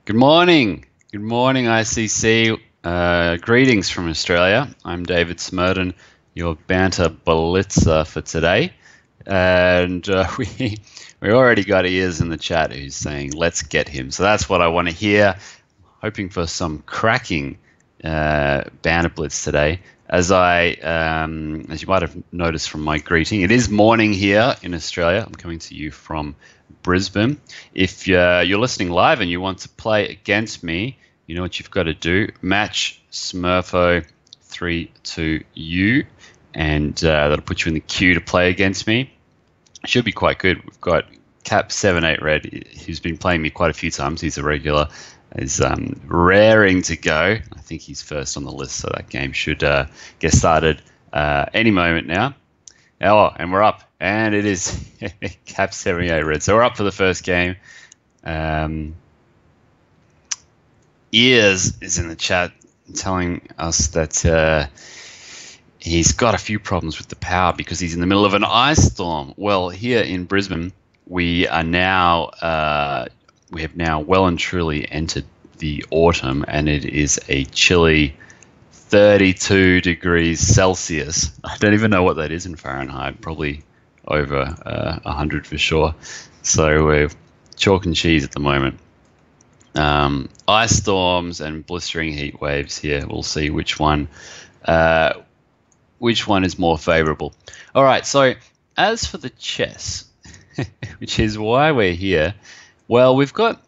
Good morning. Good morning, ICC. Greetings from Australia. I'm David Smerdon, your Banter Blitzer for today. And we already got ears in the chat who's saying, let's get him. So that's what I want to hear. Hoping for some cracking Banter Blitz today. As you might have noticed from my greeting, it is morning here in Australia. I'm coming to you from Brisbane. If you're listening live and you want to play against me, you know what you've got to do. Match Smurfo 32U, and that'll put you in the queue to play against me. Should be quite good. We've got Cap 78 Red, who's been playing me quite a few times. He's a regular. Is raring to go. I think he's first on the list, so that game should get started any moment now. Oh, and we're up, and it is Cap 78 Red. So we're up for the first game. Ears is in the chat telling us that he's got a few problems with the power because he's in the middle of an ice storm. Well, here in Brisbane, we have now well and truly entered the autumn, and it is a chilly 32 degrees Celsius. I don't even know what that is in Fahrenheit, probably over 100 for sure. So we're chalk and cheese at the moment. Ice storms and blistering heat waves here. We'll see which one is more favorable. All right, so as for the chess, which is why we're here, well, we've got a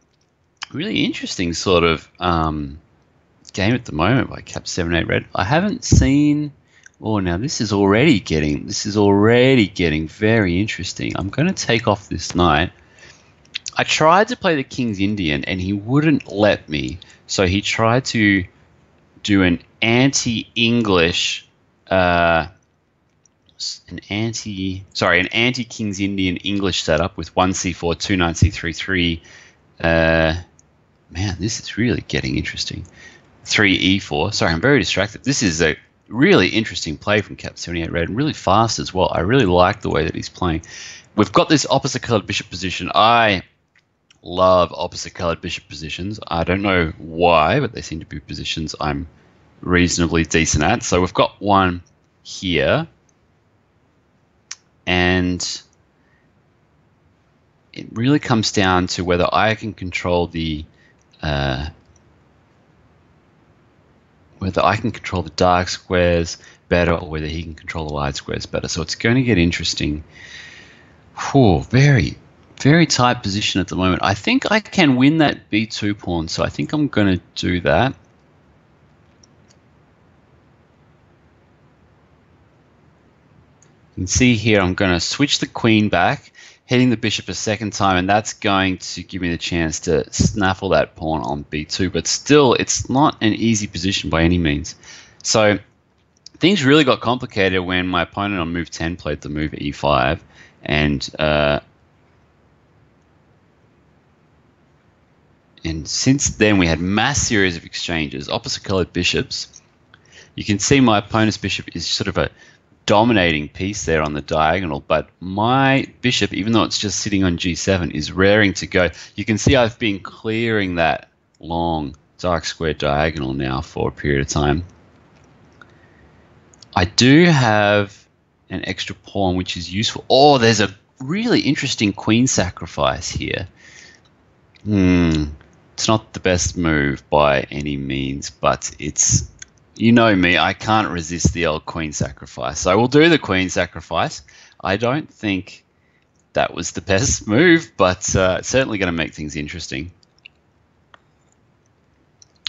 really interesting sort of game at the moment by Cap 78 Red. I haven't seen. Oh, now this is already getting very interesting. I'm going to take off this knight. I tried to play the King's Indian and he wouldn't let me. So he tried to do an anti-English, an anti-King's Indian English setup with 1c4, 2 knight c3, 3. Man, this is really getting interesting. 3e4. Sorry, I'm very distracted. This is a really interesting play from Cap 78 Red, and really fast as well. I really like the way that he's playing. We've got this opposite colored bishop position. I love opposite colored bishop positions. I don't know why, but they seem to be positions I'm reasonably decent at. So we've got one here, and it really comes down to whether I can control the dark squares better, or whether he can control the light squares better. So it's going to get interesting. Whew, very, very tight position at the moment. I think I can win that b2 pawn, so I think I'm going to do that. You can see here I'm going to switch the queen back, hitting the bishop a second time, and that's going to give me the chance to snaffle that pawn on b2. But still, it's not an easy position by any means. So things really got complicated when my opponent on move 10 played the move e5, and since then we had mass series of exchanges, opposite colored bishops. You can see my opponent's bishop is sort of a dominating piece there on the diagonal, but my bishop, even though it's just sitting on g7, is raring to go. You can see I've been clearing that long dark square diagonal now for a period of time. I do have an extra pawn which is useful. Oh, there's a really interesting queen sacrifice here. It's not the best move by any means, but it's, you know me, I can't resist the old queen sacrifice. So I will do the queen sacrifice. I don't think that was the best move, but it's certainly going to make things interesting.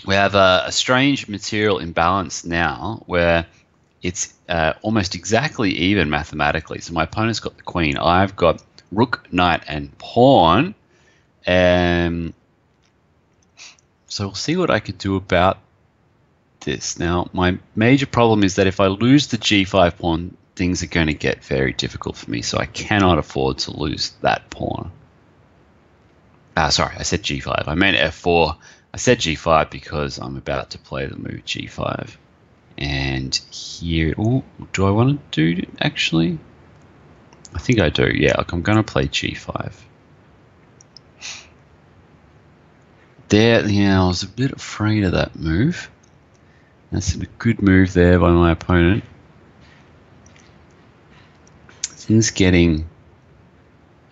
We have a strange material imbalance now where it's almost exactly even mathematically. So my opponent's got the queen. I've got rook, knight, and pawn. So we'll see what I can do about this. Now, my major problem is that if I lose the g5 pawn, things are going to get very difficult for me. So I cannot afford to lose that pawn. Sorry, I said g5. I meant f4. I said g5 because I'm about to play the move g5. And here, ooh, do I want to do actually? I think I do. Yeah, I'm going to play g5. there, yeah, I was a bit afraid of that move. That's a good move there by my opponent. Things getting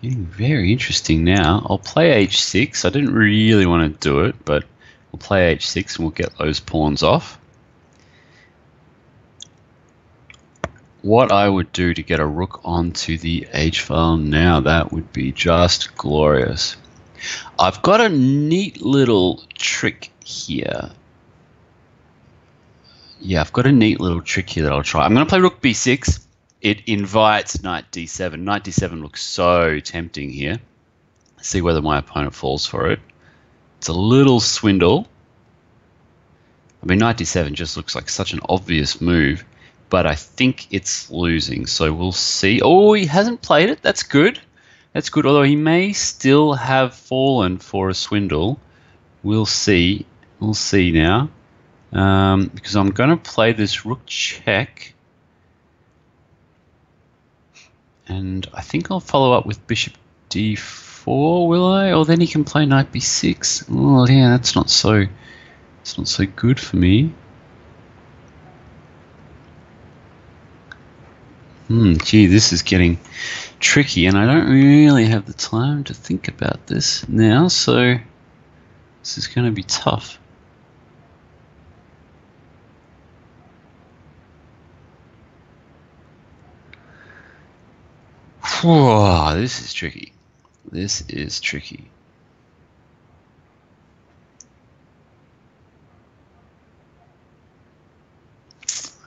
very interesting now. I'll play h6. I didn't really want to do it, but we'll play h6 and we'll get those pawns off. What I would do to get a rook onto the h-file now, that would be just glorious. I've got a neat little trick here. Yeah, I've got a neat little trick here that I'll try. I'm going to play rook b6. It invites knight d7. Knight d7 looks so tempting here. Let's see whether my opponent falls for it. It's a little swindle. I mean, knight d7 just looks like such an obvious move, but I think it's losing, so we'll see. Oh, he hasn't played it. That's good. That's good, although he may still have fallen for a swindle. We'll see. We'll see now. Because I'm going to play this rook check. And I think I'll follow up with bishop d4, will I? Or then he can play knight b6. Oh, yeah, that's not so good for me. Gee, this is getting tricky, and I don't really have the time to think about this now, so this is going to be tough. Whoa, this is tricky. This is tricky.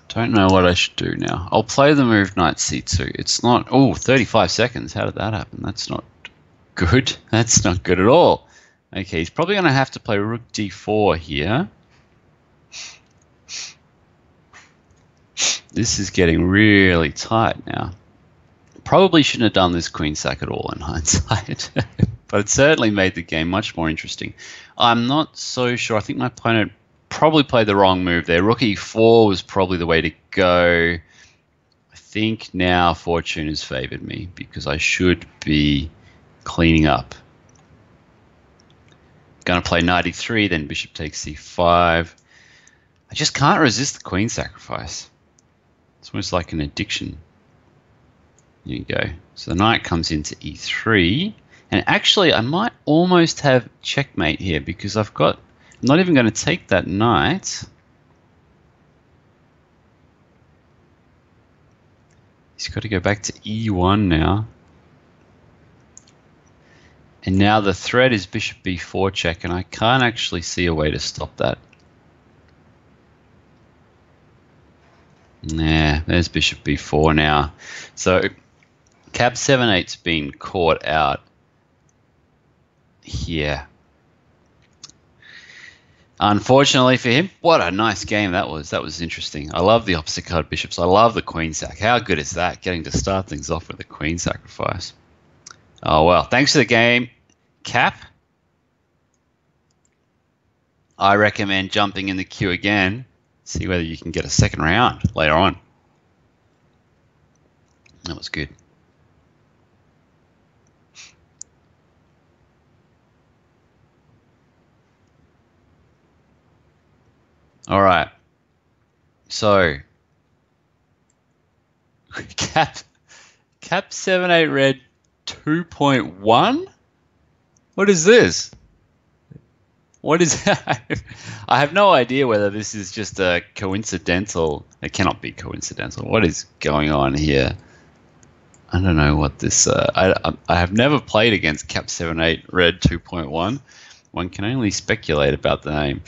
Don't know what I should do now. I'll play the move knight c2. It's not... Oh, 35 seconds. How did that happen? That's not good. That's not good at all. Okay, he's probably going to have to play rook d4 here. This is getting really tight now. Probably shouldn't have done this queen sack at all in hindsight. But it certainly made the game much more interesting. I'm not so sure. I think my opponent probably played the wrong move there. Rook e4 was probably the way to go. I think now fortune has favored me because I should be cleaning up. Going to play knight e3, then bishop takes c5. I just can't resist the queen sacrifice. It's almost like an addiction. Here you go. So the knight comes into e3. And actually, I might almost have checkmate here because I'm not even going to take that knight. He's got to go back to e1 now. And now the threat is bishop b4 check, and I can't actually see a way to stop that. Nah, there's bishop b4 now. So cab 7-8's been caught out here. Unfortunately for him, what a nice game that was. That was interesting. I love the opposite card bishops. I love the queen sack. How good is that? Getting to start things off with a queen sacrifice. Oh, well. Thanks for the game, Cap. I recommend jumping in the queue again. See whether you can get a second round later on. That was good. All right. So cap 7-8 red 2.1. What is this? What is that? I have no idea whether this is just a coincidental. It cannot be coincidental. What is going on here? I don't know what this. I have never played against cap 7-8 red 2.1. One can only speculate about the name.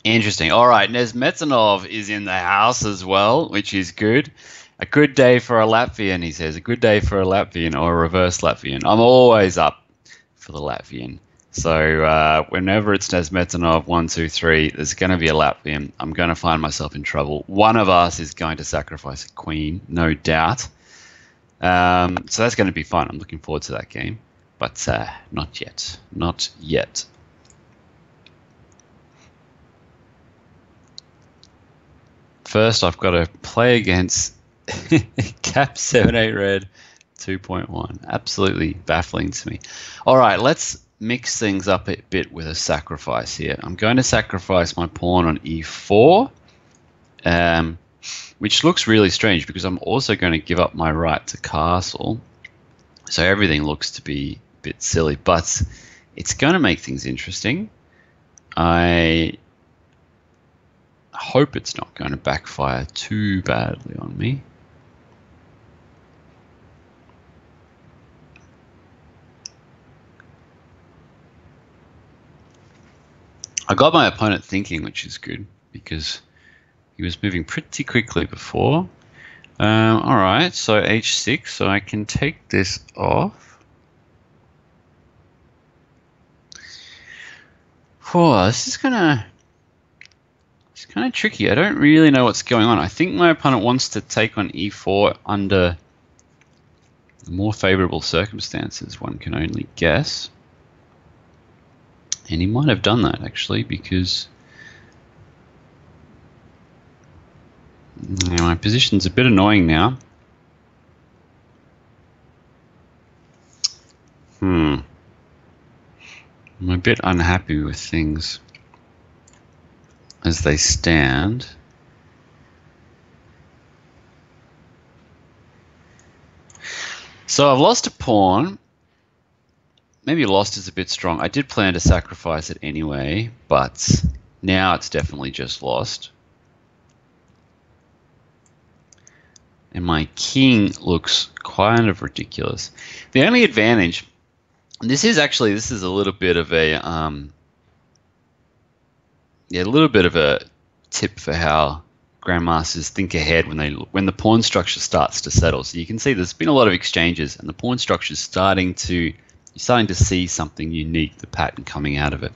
Interesting. All right, Nesmetanov is in the house as well, which is good. A good day for a Latvian, he says. A good day for a Latvian or a reverse Latvian. I'm always up for the Latvian. So whenever it's Nesmetanov 1, 2, 3, there's going to be a Latvian. I'm going to find myself in trouble. One of us is going to sacrifice a queen, no doubt. So that's going to be fun. I'm looking forward to that game. But not yet. Not yet. First, I've got to play against cap 7-8 red 2.1. Absolutely baffling to me. All right, let's mix things up a bit with a sacrifice here. I'm going to sacrifice my pawn on e4, which looks really strange because I'm also going to give up my right to castle. So everything looks to be a bit silly, but it's going to make things interesting. I hope it's not going to backfire too badly on me. I got my opponent thinking, which is good because he was moving pretty quickly before. All right, so h6, so I can take this off. Oh, this is it's kind of tricky. I don't really know what's going on. I think my opponent wants to take on e4 under more favorable circumstances, one can only guess. And he might have done that, actually, because my position's a bit annoying now. I'm a bit unhappy with things as they stand. So I've lost a pawn. Maybe lost is a bit strong. I did plan to sacrifice it anyway, but now it's definitely just lost. And my king looks kind of ridiculous. The only advantage, and this is a little bit of a tip for how grandmasters think ahead when the pawn structure starts to settle. So you can see there's been a lot of exchanges, and the pawn structure is starting to see something unique, the pattern coming out of it.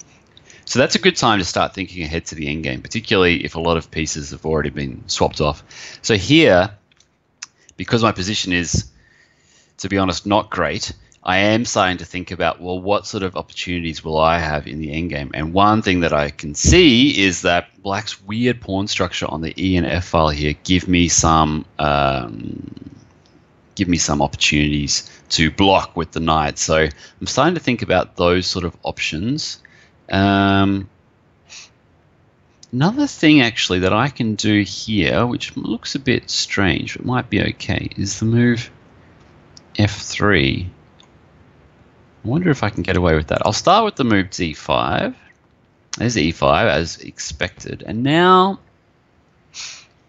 So that's a good time to start thinking ahead to the endgame, particularly if a lot of pieces have already been swapped off. So here, because my position is, to be honest, not great, I am starting to think about, well, what sort of opportunities will I have in the endgame? And one thing that I can see is that black's weird pawn structure on the E and F file here give me some opportunities to block with the knight. So I'm starting to think about those sort of options. Another thing actually that I can do here, which looks a bit strange but might be okay, is the move f3. I wonder if I can get away with that. I'll start with the move d5. There's e5 as expected. And now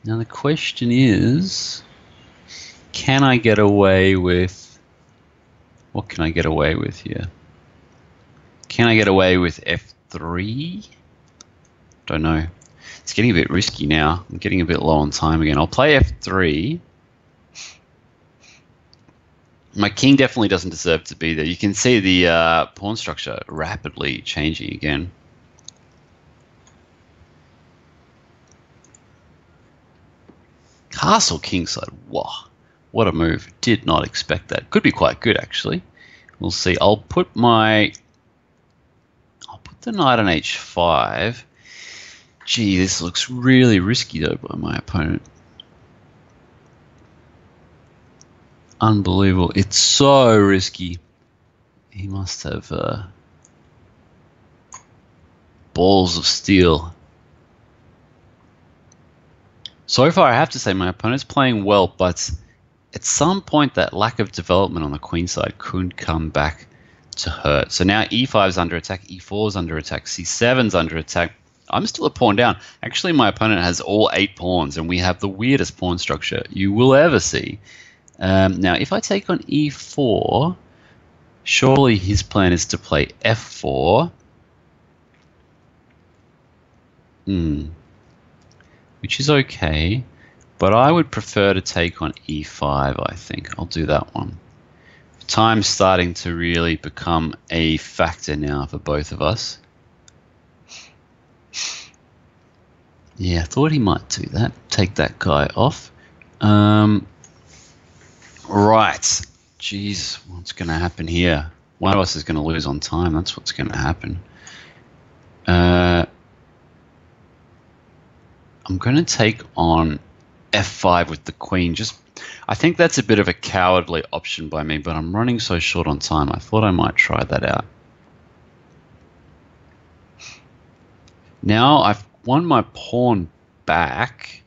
the question is, can I get away with, what can I get away with here? Can I get away with f3? Don't know. It's getting a bit risky now. I'm getting a bit low on time again. I'll play f3. My king definitely doesn't deserve to be there. You can see the pawn structure rapidly changing again. Castle kingside. Wow. What a move. Did not expect that. Could be quite good, actually. We'll see. I'll put the knight on h5. Gee, this looks really risky, though, by my opponent. Unbelievable. It's so risky. He must have balls of steel. So far, I have to say my opponent's playing well, but at some point that lack of development on the queen side could come back to hurt. So now e5 is under attack, e4 is under attack, c7 is under attack. I'm still a pawn down. Actually, my opponent has all 8 pawns, and we have the weirdest pawn structure you will ever see. Now, if I take on e4, surely his plan is to play f4. Which is okay, but I would prefer to take on e5, I think. I'll do that one. Time's starting to really become a factor now for both of us. Yeah, I thought he might do that. Take that guy off. Right. Jeez, what's going to happen here? One of us is going to lose on time. That's what's going to happen. I'm going to take on f5 with the queen. I think that's a bit of a cowardly option by me, but I'm running so short on time. I thought I might try that out. Now I've won my pawn back,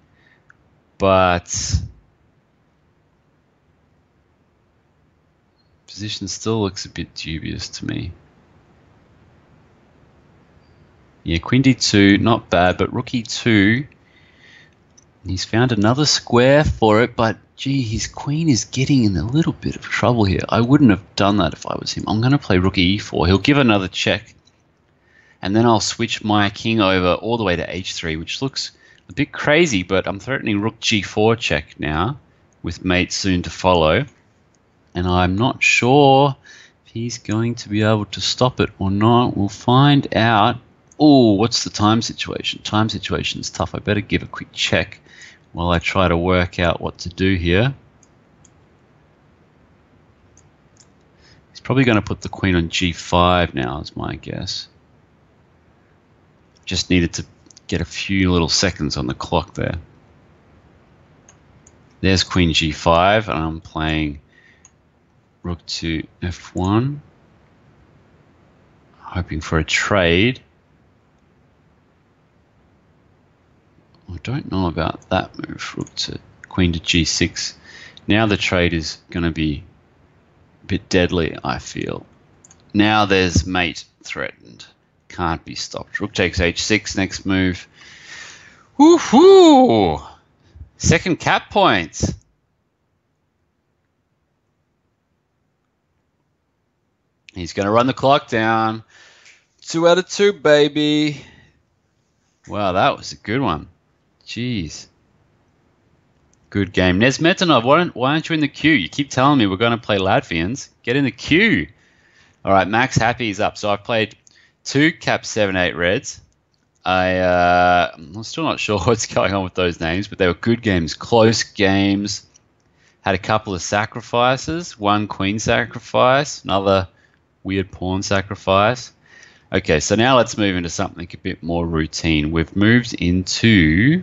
but position still looks a bit dubious to me. Yeah, queen d2, not bad, but rook e2. He's found another square for it, but gee, his queen is getting in a little bit of trouble here. I wouldn't have done that if I was him. I'm going to play rook e4. He'll give another check, and then I'll switch my king over all the way to h3, which looks a bit crazy, but I'm threatening rook g4 check now, with mate soon to follow, and I'm not sure if he's going to be able to stop it or not. We'll find out. Oh, what's the time situation? Time situation is tough. I better give a quick check while I try to work out what to do here. He's probably going to put the queen on g5 now, is my guess. Just needed to get a few little seconds on the clock there. There's queen g5, and I'm playing rook to f1, hoping for a trade. I don't know about that move, rook to queen to g6. Now the trade is going to be a bit deadly, I feel. Now there's mate threatened. Can't be stopped. Rook takes h6, next move. Woohoo! Second cap point. He's going to run the clock down. 2 out of 2, baby. Wow, that was a good one. Jeez. Good game. Smerdon, why aren't you in the queue? You keep telling me we're going to play Latvians. Get in the queue. All right, Max Happy is up. So I've played 2 cap 7-8 reds. I'm still not sure what's going on with those names, but they were good games, close games. Had a couple of sacrifices. 1 queen sacrifice, another weird pawn sacrifice. Okay, so now let's move into something a bit more routine. We've moved into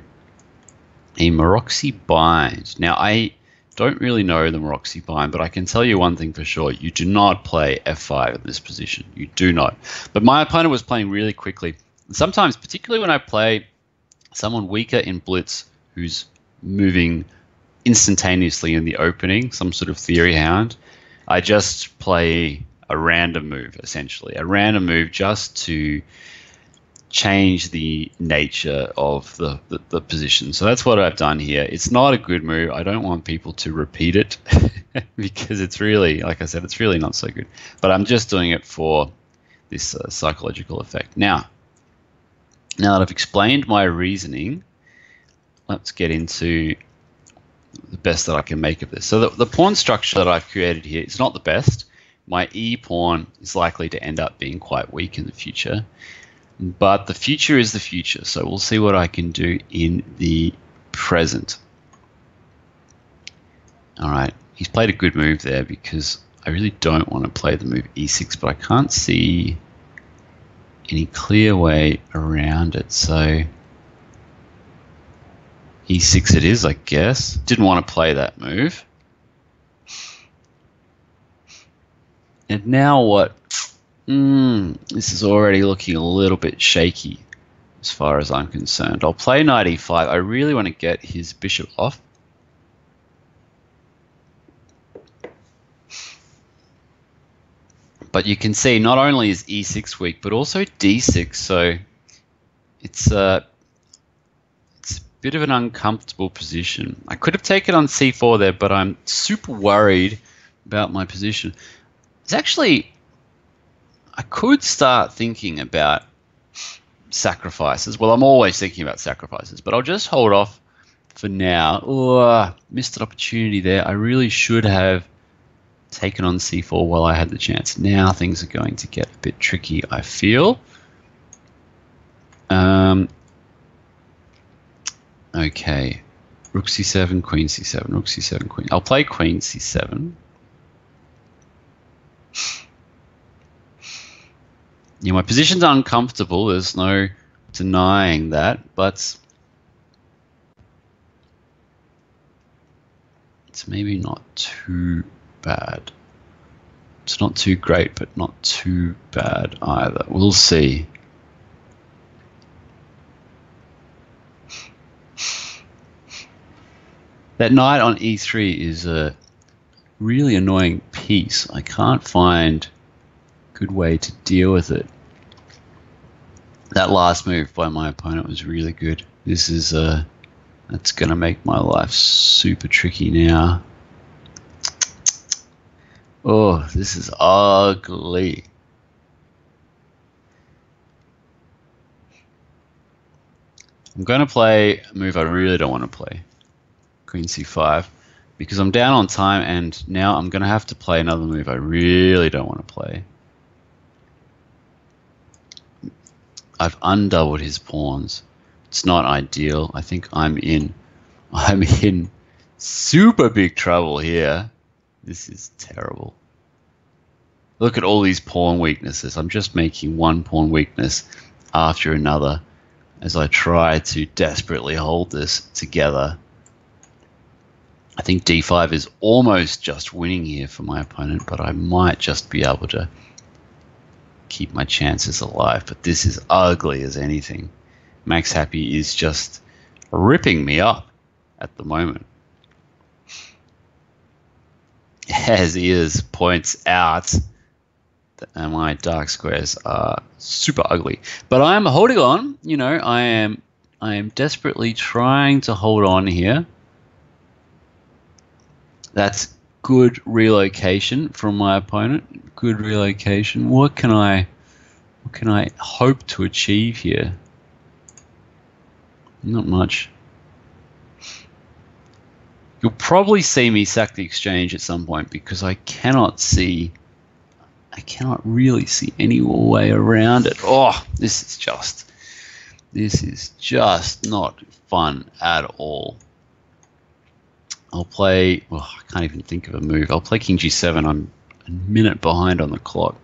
a Maroczy bind. Now, I don't really know the Maroczy bind, but I can tell you one thing for sure. You do not play f5 in this position. You do not. But my opponent was playing really quickly. And sometimes, particularly when I play someone weaker in Blitz who's moving instantaneously in the opening, some sort of theory hound, I just play a random move, essentially. A random move just to change the nature of the position. So that's what I've done here. It's not a good move. I don't want people to repeat it because it's really, like I said, it's really not so good. But I'm just doing it for this psychological effect. Now that I've explained my reasoning, let's get into the best that I can make of this. So the pawn structure that I've created here is not the best. My E pawn is likely to end up being quite weak in the future. But the future is the future, so we'll see what I can do in the present. All right, he's played a good move there because I really don't want to play the move e6, but I can't see any clear way around it. So e6 it is, I guess. Didn't want to play that move. And now what? This is already looking a little bit shaky as far as I'm concerned. I'll play knight e5. I really want to get his bishop off. But you can see not only is e6 weak, but also d6. So it's a bit of an uncomfortable position. I could have taken on c4 there, but I'm super worried about my position. It's actually, I could start thinking about sacrifices. Well, I'm always thinking about sacrifices, but I'll just hold off for now. Oh, missed an opportunity there. I really should have taken on c4 while I had the chance. Now things are going to get a bit tricky, I feel. Okay, rook c7, queen c7, rook c7, queen. I'll play queen c7. Yeah, my position's uncomfortable. There's no denying that, but it's maybe not too bad. It's not too great, but not too bad either. We'll see. That knight on e3 is a really annoying piece. I can't find a good way to deal with it. That last move by my opponent was really good. This is that's gonna make my life super tricky now. Oh, this is ugly. I'm going to play a move I really don't want to play, Queen c5, because I'm down on time, and now I'm going to have to play another move I really don't want to play. I've undoubled his pawns. It's not ideal. I think I'm in super big trouble here. This is terrible. Look at all these pawn weaknesses. I'm just making one pawn weakness after another as I try to desperately hold this together. I think d5 is almost just winning here for my opponent, but I might just be able to keep my chances alive. But this is ugly as anything. Max Happy is just ripping me up at the moment. As Ears points out, and my dark squares are super ugly, but I am holding on. You know, I am desperately trying to hold on here. That's good relocation from my opponent. Good relocation. What can I hope to achieve here? Not much. You'll probably see me sack the exchange at some point because I cannot really see any way around it. Oh, this is just not fun at all. I'll play, well, I can't even think of a move. I'll play King G7. I'm a minute behind on the clock.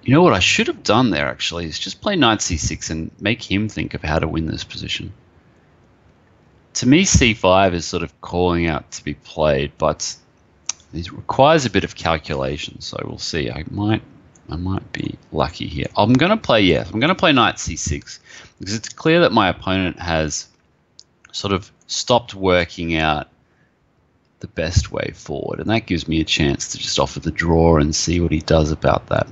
You know what I should have done there, actually, is just play Knight C6 and make him think of how to win this position. To me, C5 is sort of calling out to be played, but it requires a bit of calculation, so we'll see. I might be lucky here. I'm going to play Knight C6 because it's clear that my opponent has sort of stopped working out the best way forward, and that gives me a chance to just offer the draw and see what he does about that.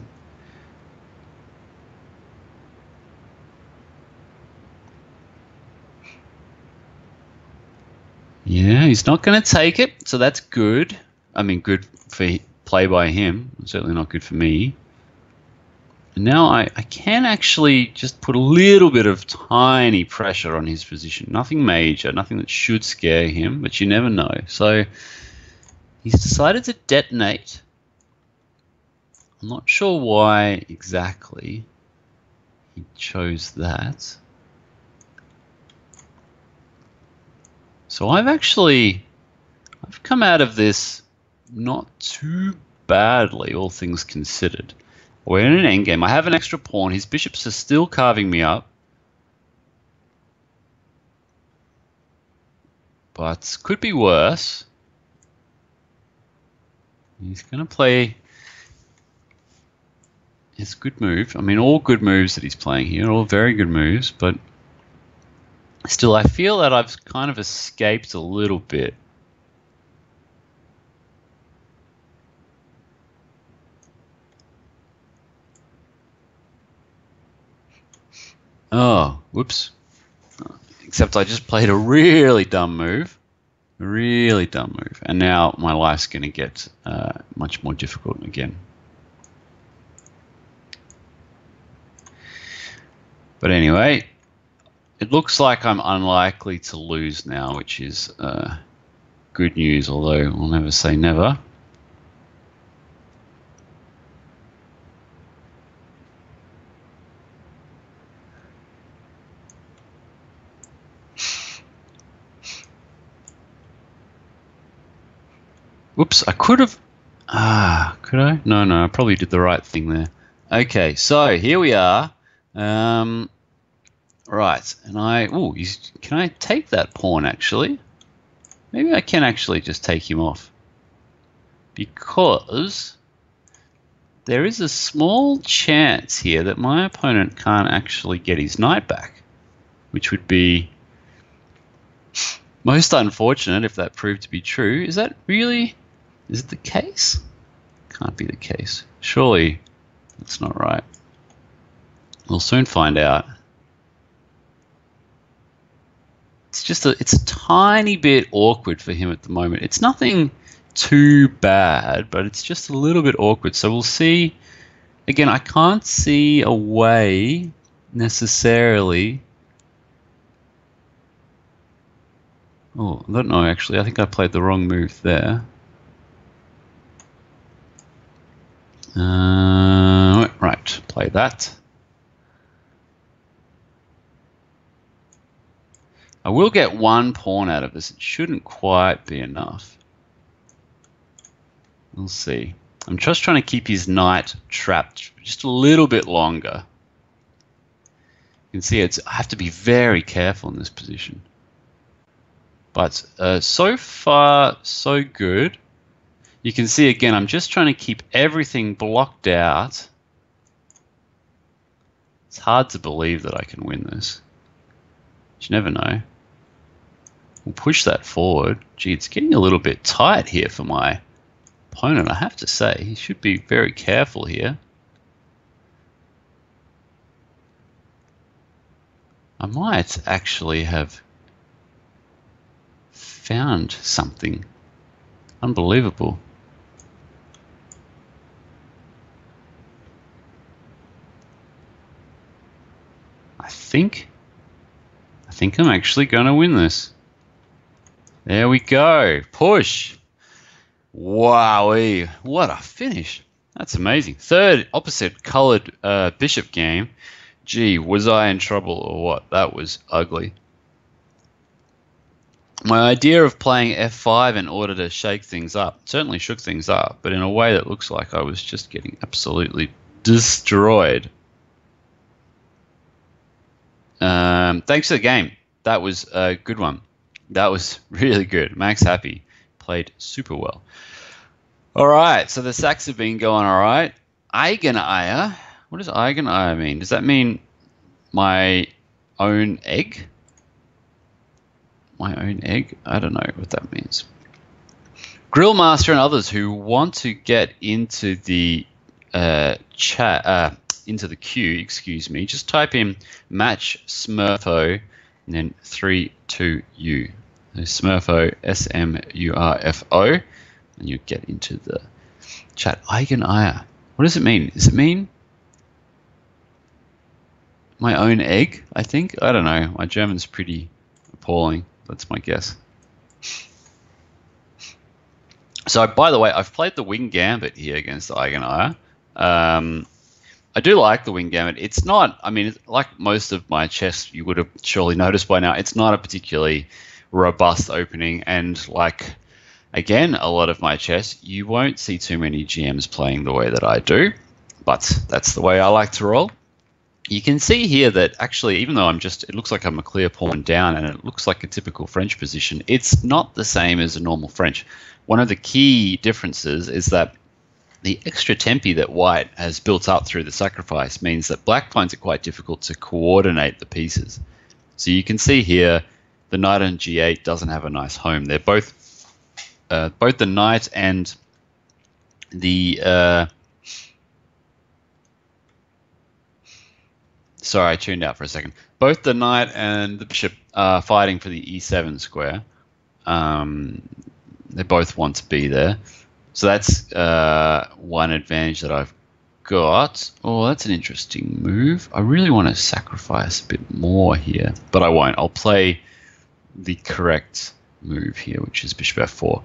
Yeah, he's not going to take it, so that's good. I mean, good for play by him. Certainly not good for me. And now I can actually just put a little bit of tiny pressure on his position. Nothing major, nothing that should scare him, but you never know. So he's decided to detonate. I'm not sure why exactly he chose that. So I've come out of this not too badly, all things considered. We're in an endgame. I have an extra pawn. His bishops are still carving me up. But could be worse. He's going to play his good move. I mean, all good moves that he's playing here, all very good moves, but still I feel that I've kind of escaped a little bit. Oh, whoops. Except I just played a really dumb move. Really dumb move. And now my life's going to get much more difficult again. But anyway, it looks like I'm unlikely to lose now, which is good news, although I'll never say never. Whoops, I could have... could I? No, I probably did the right thing there. Okay, so here we are. Right, and can I take that pawn, actually? Maybe I can actually just take him off. Because there is a small chance here that my opponent can't actually get his knight back, which would be Most unfortunate if that proved to be true. Is that really? Is it the case? Can't be the case. Surely that's not right. We'll soon find out. It's a tiny bit awkward for him at the moment. It's nothing too bad, but it's just a little bit awkward. So we'll see. Again, I can't see a way necessarily. Oh, I don't know actually. I think I played the wrong move there. Right, play that. I will get one pawn out of this. It shouldn't quite be enough. We'll see. I'm just trying to keep his knight trapped just a little bit longer. You can see I have to be very careful in this position. But so far, so good. You can see again, I'm just trying to keep everything blocked out. It's hard to believe that I can win this. You never know. We'll push that forward. Gee, it's getting a little bit tight here for my opponent, I have to say. He should be very careful here. I might actually have found something unbelievable. I think I'm actually going to win this. There we go. Push. Wowee. What a finish. That's amazing. Third opposite colored bishop game. Gee, was I in trouble or what? That was ugly. My idea of playing f5 in order to shake things up certainly shook things up, but in a way that looks like I was just getting absolutely destroyed. Thanks for the game. That was a good one. That was really good. Max happy. Played super well. All right, so the sacks have been going all right. Eigeneier. What does Eigeneier mean? Does that mean my own egg? My own egg? I don't know what that means. Grillmaster and others who want to get into the chat, into the queue, excuse me, just type in match Smurfo and then 32U. So Smurfo, SMURFO, and you get into the chat. Eigeneier. What does it mean? Does it mean my own egg, I think? I don't know. My German's pretty appalling. That's my guess. So, by the way, I've played the wing gambit here against Eigeneier. I do like the wing gambit. It's not, I mean, like most of my chess, you would have surely noticed by now, it's not a particularly robust opening. And like, again, a lot of my chess, you won't see too many GMs playing the way that I do. But that's the way I like to roll. You can see here that actually, even though it looks like I'm a clear pawn down and it looks like a typical French position, it's not the same as a normal French. One of the key differences is that the extra tempi that white has built up through the sacrifice means that black finds it quite difficult to coordinate the pieces. So you can see here the knight on g8 doesn't have a nice home. They're both the knight and the sorry, I tuned out for a second. Both the knight and the bishop are fighting for the e7 square. They both want to be there. So that's one advantage that I've got. Oh, that's an interesting move. I really want to sacrifice a bit more here, but I won't. I'll play the correct move here, which is bishop f4.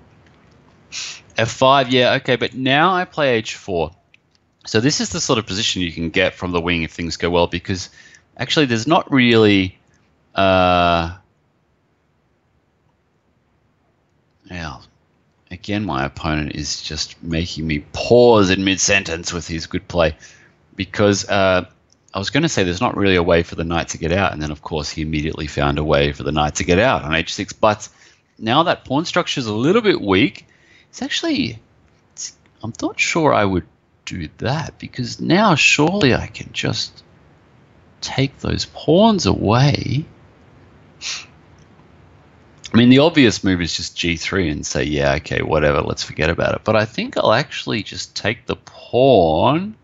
f5, yeah, okay, but now I play h4. So this is the sort of position you can get from the wing if things go well, because actually there's not really again, my opponent is just making me pause in mid-sentence with his good play, because I was going to say there's not really a way for the knight to get out, and then of course he immediately found a way for the knight to get out on h6. But now that pawn structure is a little bit weak, I'm not sure I would do that, because now surely I can just take those pawns away. I mean, the obvious move is just g3 and say, yeah, okay, whatever, let's forget about it. But I think I'll actually just take the pawn,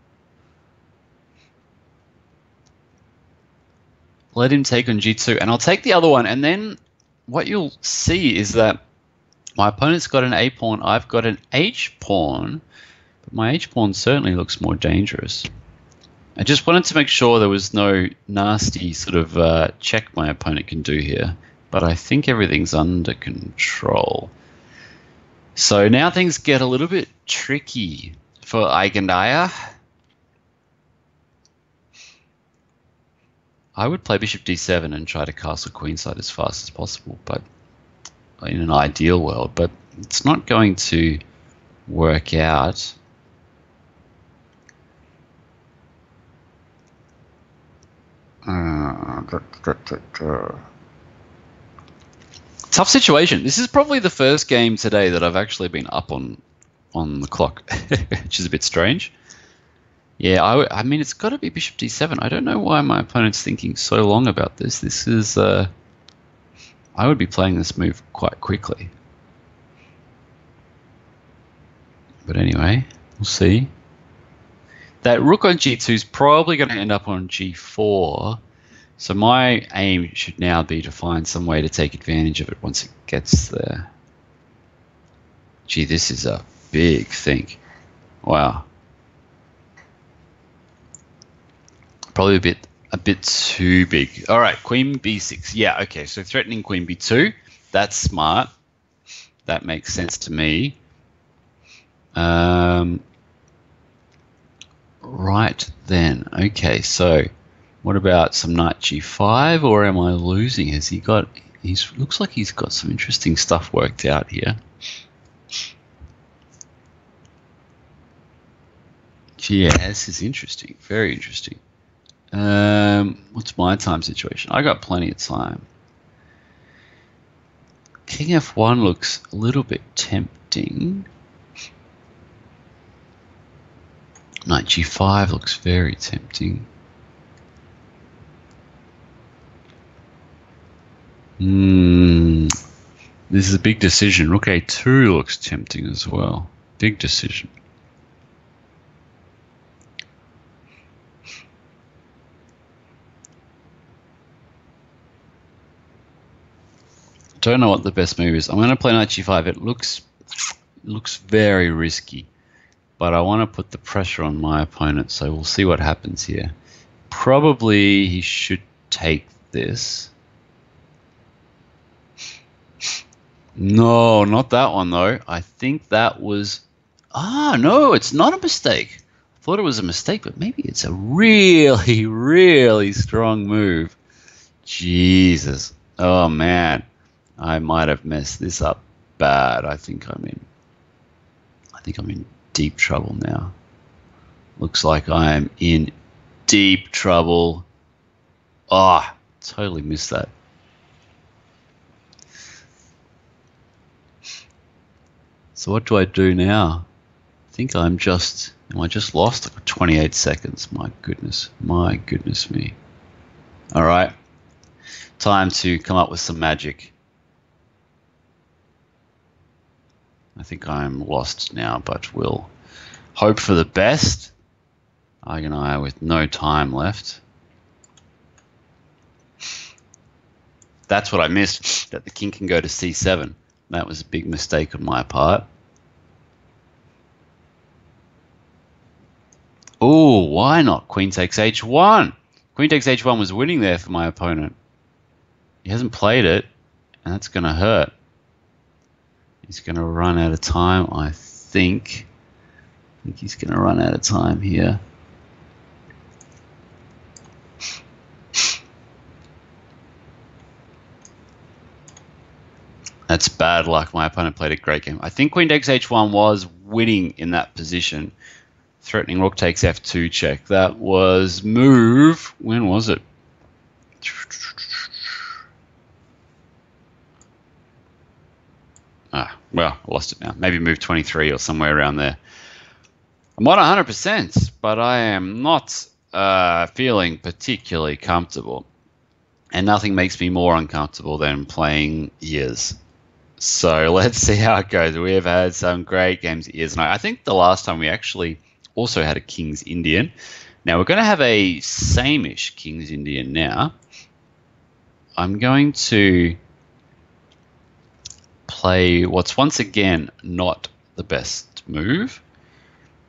let him take on g2, and I'll take the other one. And then what you'll see is that my opponent's got an a pawn, I've got an h pawn, but my h pawn certainly looks more dangerous. I just wanted to make sure there was no nasty sort of check my opponent can do here. But I think everything's under control. So now things get a little bit tricky for Eigendaya. I would play bishop d7 and try to castle queenside as fast as possible, but in an ideal world. But it's not going to work out. Tough situation. This is probably the first game today that I've actually been up on the clock, which is a bit strange. Yeah, I mean, it's got to be bishop d7. I don't know why my opponent's thinking so long about this. This is, I would be playing this move quite quickly. But anyway, we'll see. That rook on g2 is probably going to end up on g4. So my aim should now be to find some way to take advantage of it once it gets there. Gee, this is a big thing. Wow. Probably a bit too big. All right, queen b6. Yeah, okay, so threatening queen b2. That's smart. That makes sense to me. Right then. Okay, so what about some knight g5, or am I losing? Has he got... looks like he's got some interesting stuff worked out here. Yeah, this is interesting. Very interesting. What's my time situation? I got plenty of time. King f1 looks a little bit tempting. Knight g5 looks very tempting. This is a big decision. Rook a2 looks tempting as well. Big decision. Don't know what the best move is. I'm going to play knight g5. It looks very risky, but I want to put the pressure on my opponent, so we'll see what happens here. Probably he should take this. No, not that one though. I think that was... no, it's not a mistake. I thought it was a mistake, but maybe it's a really, really strong move. Jesus. Oh man. I might have messed this up bad. I think I'm in deep trouble now. Looks like I am in deep trouble. Totally missed that. So what do I do now? I think am I just lost? 28 seconds. My goodness me. All right, time to come up with some magic. I think I'm lost now, but we'll hope for the best. Eigendaya with no time left. That's what I missed, that the king can go to c7. That was a big mistake on my part. Oh, why not? Queen takes h1. Queen takes h1 was winning there for my opponent. He hasn't played it, and that's going to hurt. He's going to run out of time, I think. I think he's going to run out of time here. That's bad luck. My opponent played a great game. I think queen takes h1 was winning in that position. Threatening rook takes f2 check. That was move. When was it? Well, I lost it now. Maybe move 23 or somewhere around there. I'm on 100%, but I am not feeling particularly comfortable. And nothing makes me more uncomfortable than playing years. So let's see how it goes. We have had some great games ears, and I think the last time we actually also had a King's Indian. Now we're going to have a same-ish King's Indian now. I'm going to play what's once again not the best move,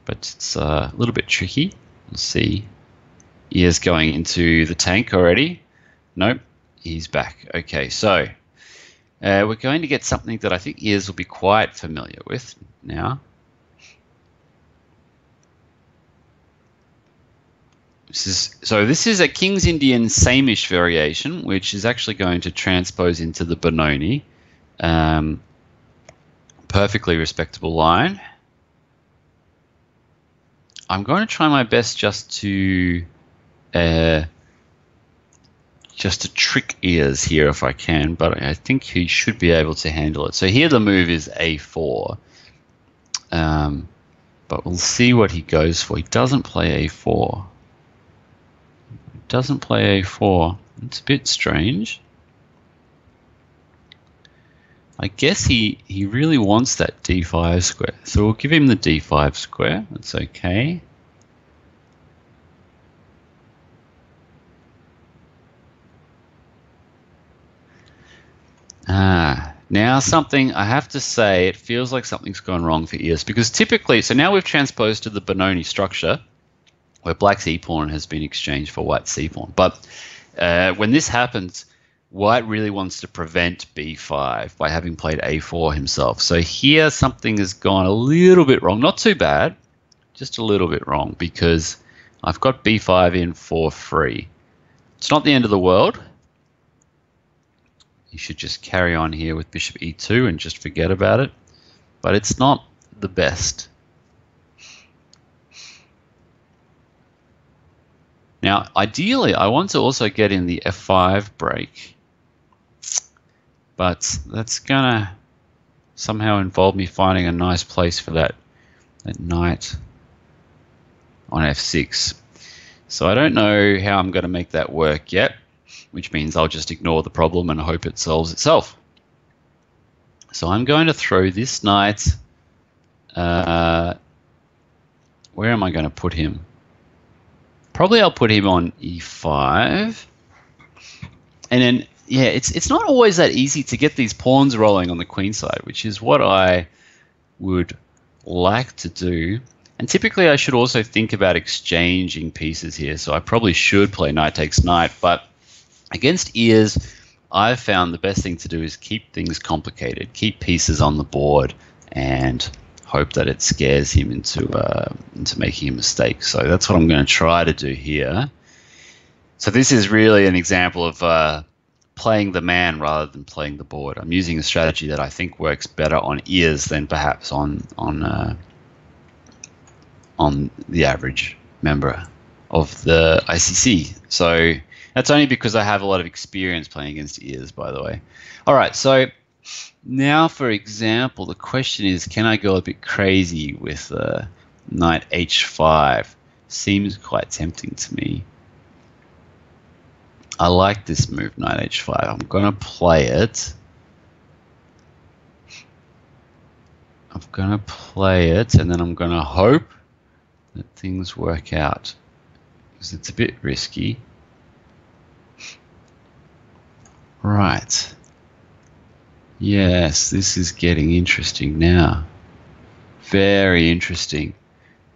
but it's a little bit tricky. Let's see. Ears going into the tank already. Nope, he's back. Okay, so we're going to get something that I think Ears will be quite familiar with now. This is a King's Indian same-ish variation, which is actually going to transpose into the Benoni. Perfectly respectable line. I'm going to try my best just to trick Ears here if I can, but I think he should be able to handle it. So here the move is A4, but we'll see what he goes for. He doesn't play A4. Doesn't play A4. It's a bit strange. I guess he really wants that D5 square. So we'll give him the D5 square. That's okay. Now something, I have to say, it feels like something's gone wrong for Ears, because typically, so now we've transposed to the Benoni structure, where black c-pawn has been exchanged for white c-pawn. But when this happens, white really wants to prevent b5 by having played a4 himself. So here something has gone a little bit wrong. Not too bad, just a little bit wrong, because I've got b5 in for free. It's not the end of the world. You should just carry on here with bishop e2 and just forget about it. But it's not the best. Now, ideally, I want to also get in the f5 break, but that's going to somehow involve me finding a nice place for that knight on f6. So I don't know how I'm going to make that work yet, which means I'll just ignore the problem and hope it solves itself. So I'm going to throw this knight. Where am I going to put him? Probably I'll put him on e5. And then, yeah, it's not always that easy to get these pawns rolling on the queen side, which is what I would like to do. And typically I should also think about exchanging pieces here. So I probably should play knight takes knight. But against Ears, I've found the best thing to do is keep things complicated, keep pieces on the board, and hope that it scares him into making a mistake. So that's what I'm going to try to do here. So this is really an example of playing the man rather than playing the board. I'm using a strategy that I think works better on Ears than perhaps on the average member of the ICC. So that's only because I have a lot of experience playing against Ears, by the way. All right, so now, for example, the question is, can I go a bit crazy with knight h5? Seems quite tempting to me. I like this move, knight h5. I'm going to play it. I'm going to play it, and then I'm going to hope that things work out, because it's a bit risky. Right. Yes, this is getting interesting now. Very interesting.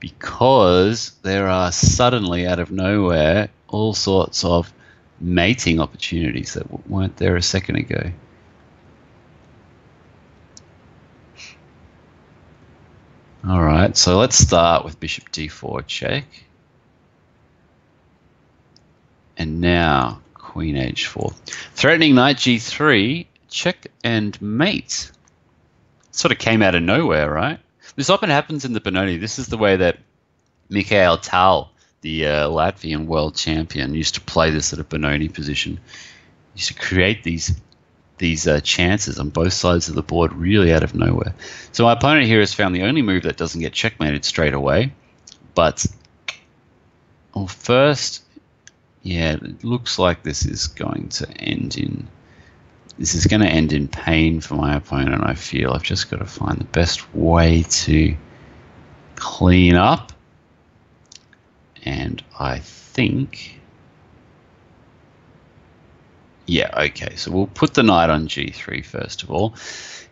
Because there are suddenly, out of nowhere, all sorts of mating opportunities that weren't there a second ago. All right, so let's start with bishop d4 check. And now queen h4. Threatening knight g3, check and mate. Sort of came out of nowhere, right? This often happens in the Benoni. This is the way that Mikhail Tal, the Latvian world champion, used to play this at a Benoni position. He used to create these chances on both sides of the board really out of nowhere. So my opponent here has found the only move that doesn't get checkmated straight away. But well, first, yeah, it looks like this is going to end in This is going to end in pain for my opponent, I feel. I've just got to find the best way to clean up. And I think... Yeah, okay, so we'll put the knight on g3 first of all.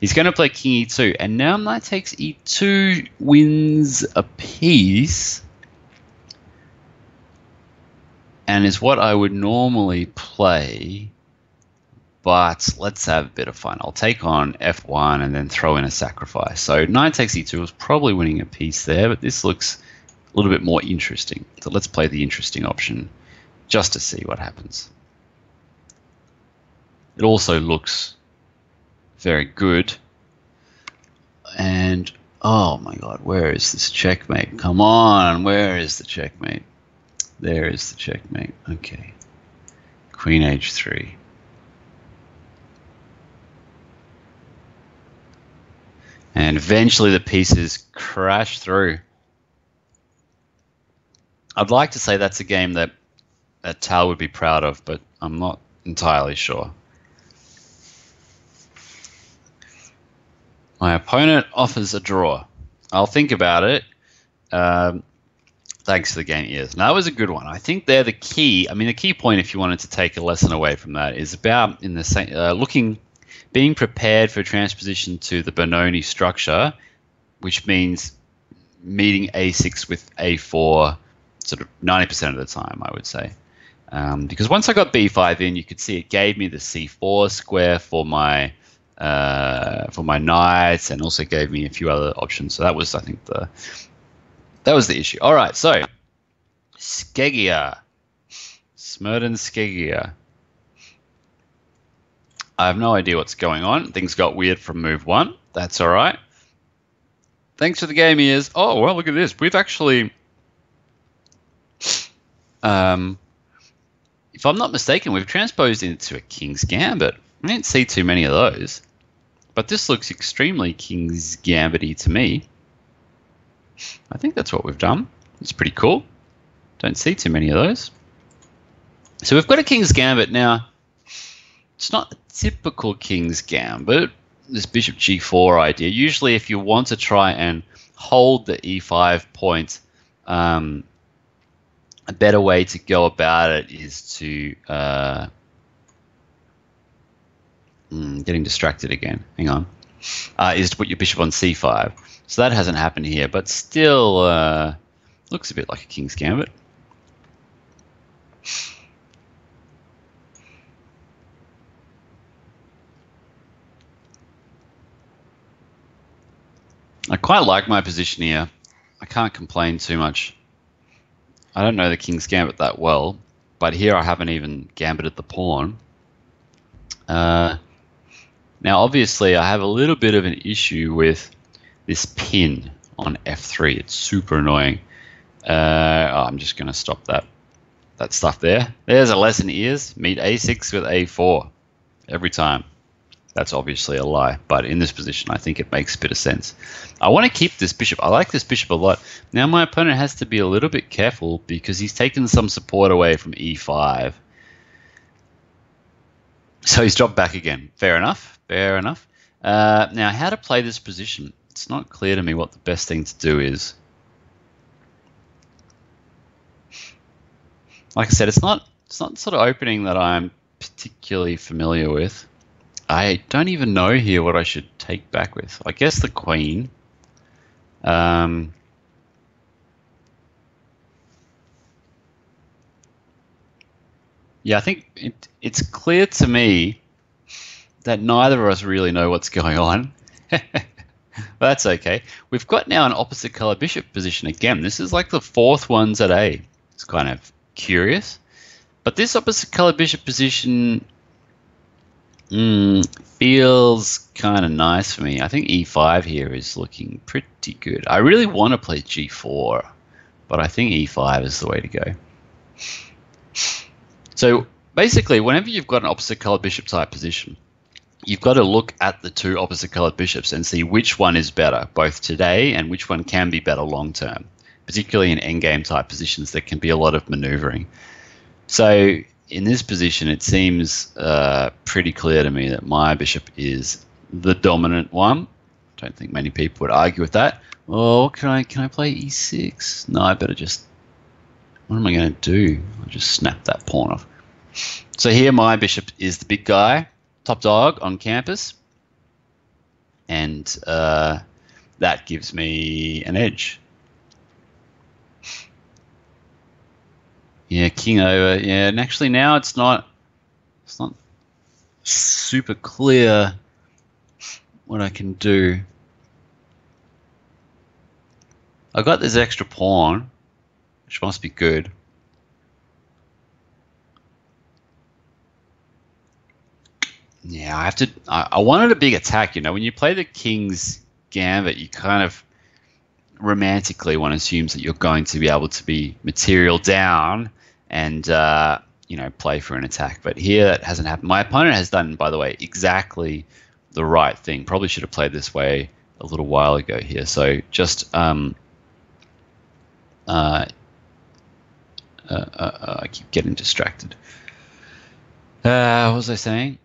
He's going to play king e2, and now knight takes e2 wins a piece, and is what I would normally play, but let's have a bit of fun. I'll take on f1 and then throw in a sacrifice. So knight takes e2 was probably winning a piece there, but this looks a little bit more interesting. So let's play the interesting option just to see what happens. It also looks very good. And, oh my god, where is this checkmate? Come on, where is the checkmate? There is the checkmate. Okay. Queen h3. And eventually the pieces crash through. I'd like to say that's a game that Tal would be proud of, but I'm not entirely sure. My opponent offers a draw. I'll think about it. Thanks for the game ears. Now, that was a good one. I think they're the key. I mean, the key point, if you wanted to take a lesson away from that, is about in the same, being prepared for transposition to the Benoni structure, which means meeting a6 with a4 sort of 90% of the time, I would say. Because once I got b5 in, you could see it gave me the c4 square for my knights, and also gave me a few other options. So that was, I think, that was the issue. All right, so Skeggia, Smerdon Skeggia. I have no idea what's going on. Things got weird from move one. That's all right. Thanks for the game ears. Oh, well, look at this. We've actually, if I'm not mistaken, we've transposed into a King's Gambit. I didn't see too many of those, but this looks extremely King's Gambit-y to me. I think that's what we've done. It's pretty cool. Don't see too many of those. So we've got a King's Gambit now. It's not a typical King's Gambit, this bishop g4 idea. Usually if you want to try and hold the e5 point, a better way to go about it is to... getting distracted again. Hang on. Is to put your bishop on c5. So that hasn't happened here, but still looks a bit like a King's Gambit. I quite like my position here. I can't complain too much. I don't know the King's Gambit that well, but here I haven't even gambited the pawn. Now, obviously, I have a little bit of an issue with this pin on f3. It's super annoying. I'm just going to stop that stuff there. There's a lesson, ears. Meet a6 with a4 every time. That's obviously a lie, but in this position, I think it makes a bit of sense. I want to keep this bishop. I like this bishop a lot. Now, my opponent has to be a little bit careful because he's taken some support away from e5. So he's dropped back again. Fair enough. Fair enough. Now, how to play this position? It's not clear to me what the best thing to do is. Like I said, it's not sort of opening that I'm particularly familiar with. I don't even know here what I should take back with. I guess the queen. Yeah, I think it's clear to me that neither of us really know what's going on. But that's okay. We've got now an opposite color bishop position again. This is like the fourth ones at A. It's kind of curious. But this opposite color bishop position feels kind of nice for me. I think e5 here is looking pretty good. I really want to play g4, but I think e5 is the way to go. So basically, whenever you've got an opposite colored bishop type position, you've got to look at the two opposite colored bishops and see which one is better, both today and which one can be better long term, particularly in endgame type positions. There can be a lot of maneuvering. So in this position, it seems pretty clear to me that my bishop is the dominant one. Don't think many people would argue with that. Oh, can I play e6? No, I better just. What am I going to do? I'll just snap that pawn off. So here, my bishop is the big guy, top dog on campus, and that gives me an edge. Yeah, king over. Yeah, and actually now it's not super clear what I can do. I got this extra pawn, which must be good. Yeah, I have to. I wanted a big attack. You know, when you play the king's gambit, you kind of romantically one assumes that you're going to be able to be material down and you know, play for an attack. But here that hasn't happened. My opponent has done, by the way, exactly the right thing. Probably should have played this way a little while ago here. So just I keep getting distracted. What was I saying?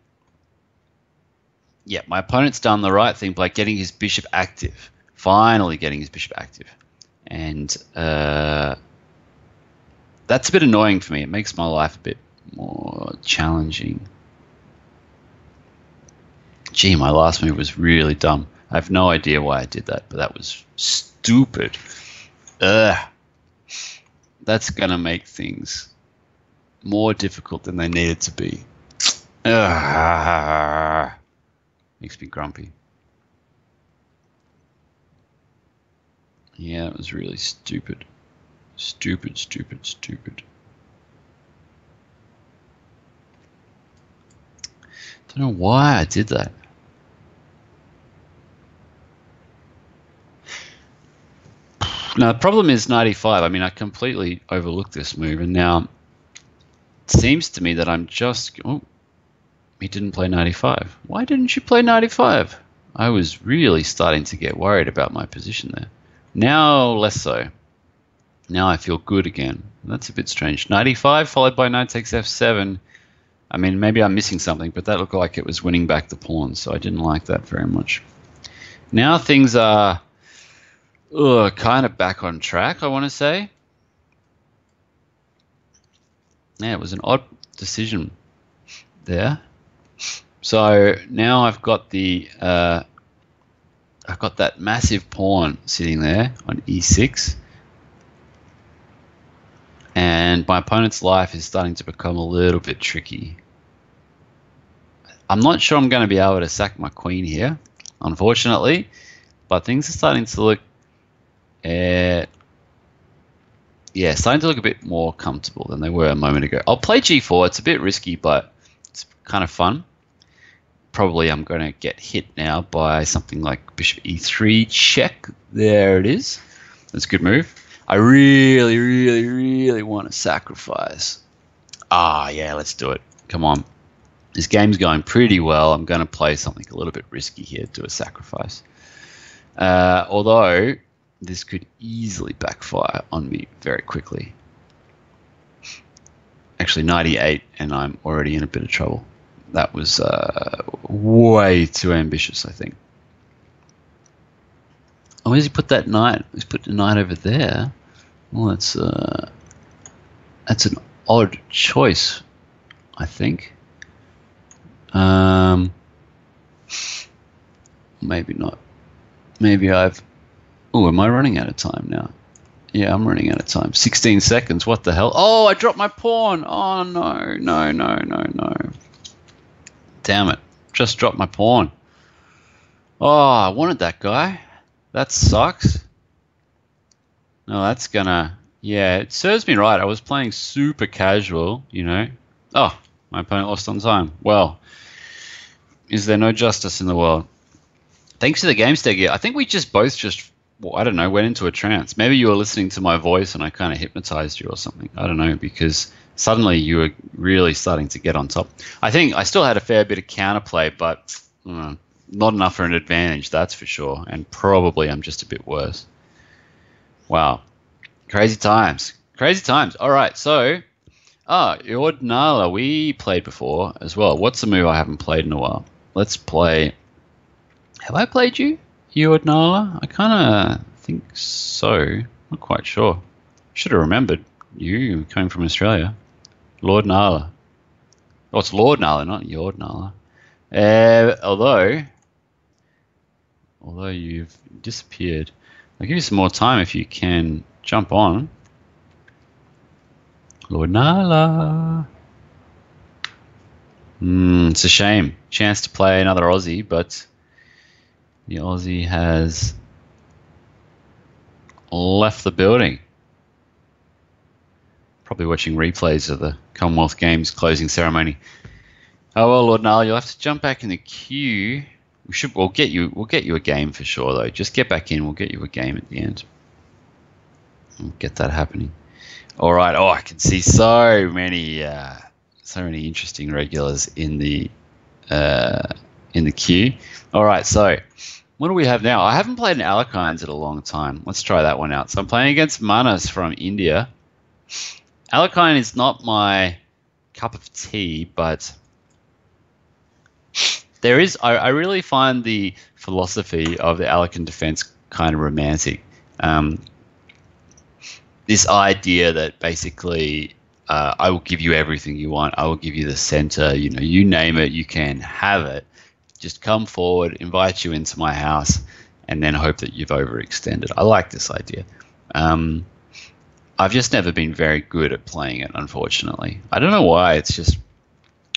Yeah, my opponent's done the right thing by getting his bishop active. Finally getting his bishop active. And that's a bit annoying for me. It makes my life a bit more challenging. Gee, my last move was really dumb. I have no idea why I did that, but that was stupid. Ugh. That's going to make things more difficult than they needed to be. Ugh. Makes me grumpy. Yeah, it was really stupid. Stupid, stupid, stupid. Don't know why I did that. Now, the problem is 95. I mean, I completely overlooked this move, and now it seems to me that I'm just... Oh, he didn't play 95. Why didn't you play 95? I was really starting to get worried about my position there. Now, less so. Now I feel good again. That's a bit strange. 95 followed by knight takes f7. I mean, maybe I'm missing something, but that looked like it was winning back the pawn, so I didn't like that very much. Now things are kind of back on track, I want to say. Yeah, it was an odd decision there. So now I've got the I've got that massive pawn sitting there on e6, and my opponent's life is starting to become a little bit tricky. I'm not sure I'm going to be able to sack my queen here, unfortunately, but things are starting to look starting to look a bit more comfortable than they were a moment ago. I'll play g4. It's a bit risky, but it's kind of fun. Probably I'm going to get hit now by something like bishop e3 check. There it is. That's a good move. I really, really, really want to sacrifice. Yeah, let's do it. Come on. This game's going pretty well. I'm going to play something a little bit risky here, do a sacrifice. Although this could easily backfire on me very quickly. Actually, 98, and I'm already in a bit of trouble. That was way too ambitious, I think. Oh, where's he put that knight? He's put the knight over there. Well, that's an odd choice, I think. Maybe not. Maybe I've... Oh, am I running out of time now? Yeah, I'm running out of time. 16 seconds. What the hell? Oh, I dropped my pawn. Oh, no, no, no, no, no. Damn it. Just dropped my pawn. Oh, I wanted that guy. That sucks. No, that's gonna... Yeah, it serves me right. I was playing super casual, you know. Oh, my opponent lost on time. Well, is there no justice in the world? Thanks to the game stake here. I think we just both just... Well, I don't know, went into a trance. Maybe you were listening to my voice and I kind of hypnotized you or something. I don't know, because suddenly you were really starting to get on top. I think I still had a fair bit of counterplay, but not enough for an advantage, that's for sure. And probably I'm just a bit worse. Wow. Crazy times. Crazy times. All right, so Ah, Ordnala, we played before as well. What's a move I haven't played in a while? Let's play. Have I played you, Ordnala? I kind of think so. Not quite sure. Should have remembered you coming from Australia. Lord Nala. Oh, it's Lord Nala, not Yord Nala. Although you've disappeared, I'll give you some more time if you can jump on. Lord Nala. It's a shame. Chance to play another Aussie, but the Aussie has left the building. Probably watching replays of the Commonwealth Games closing ceremony. Oh well, Lord Nala, you'll have to jump back in the queue. We'll get you a game for sure though. Just get back in. We'll get you a game at the end. We'll get that happening. All right. Oh, I can see so many interesting regulars in the queue. All right. So what do we have now? I haven't played an Alakines in a long time. Let's try that one out. So I'm playing against Manas from India. Alakine is not my cup of tea, but there is. I really find the philosophy of the Alakine defense kind of romantic. This idea that basically I will give you everything you want. I will give you the center. You know, you name it, you can have it. Just come forward, invite you into my house, and then hope that you've overextended. I like this idea. I've just never been very good at playing it, unfortunately. I don't know why. It's just